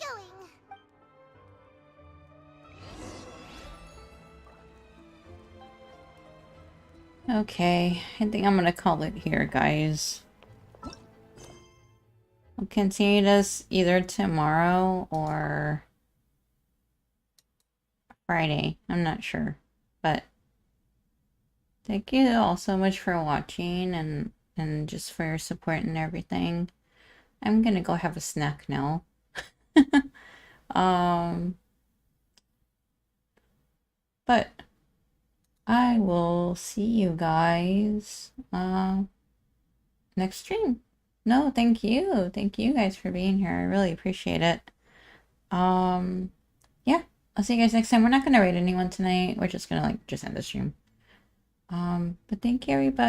[SPEAKER 3] going.
[SPEAKER 1] Okay, I think I'm gonna call it here, guys. I'll continue this either tomorrow or Friday. I'm not sure, but thank you all so much for watching and just for your support and everything. I'm gonna go have a snack now. But I will see you guys next stream. No, thank you. Thank you guys for being here. I really appreciate it. Yeah, I'll see you guys next time. We're not gonna raid anyone tonight. We're just gonna just end the stream. But thank you, everybody.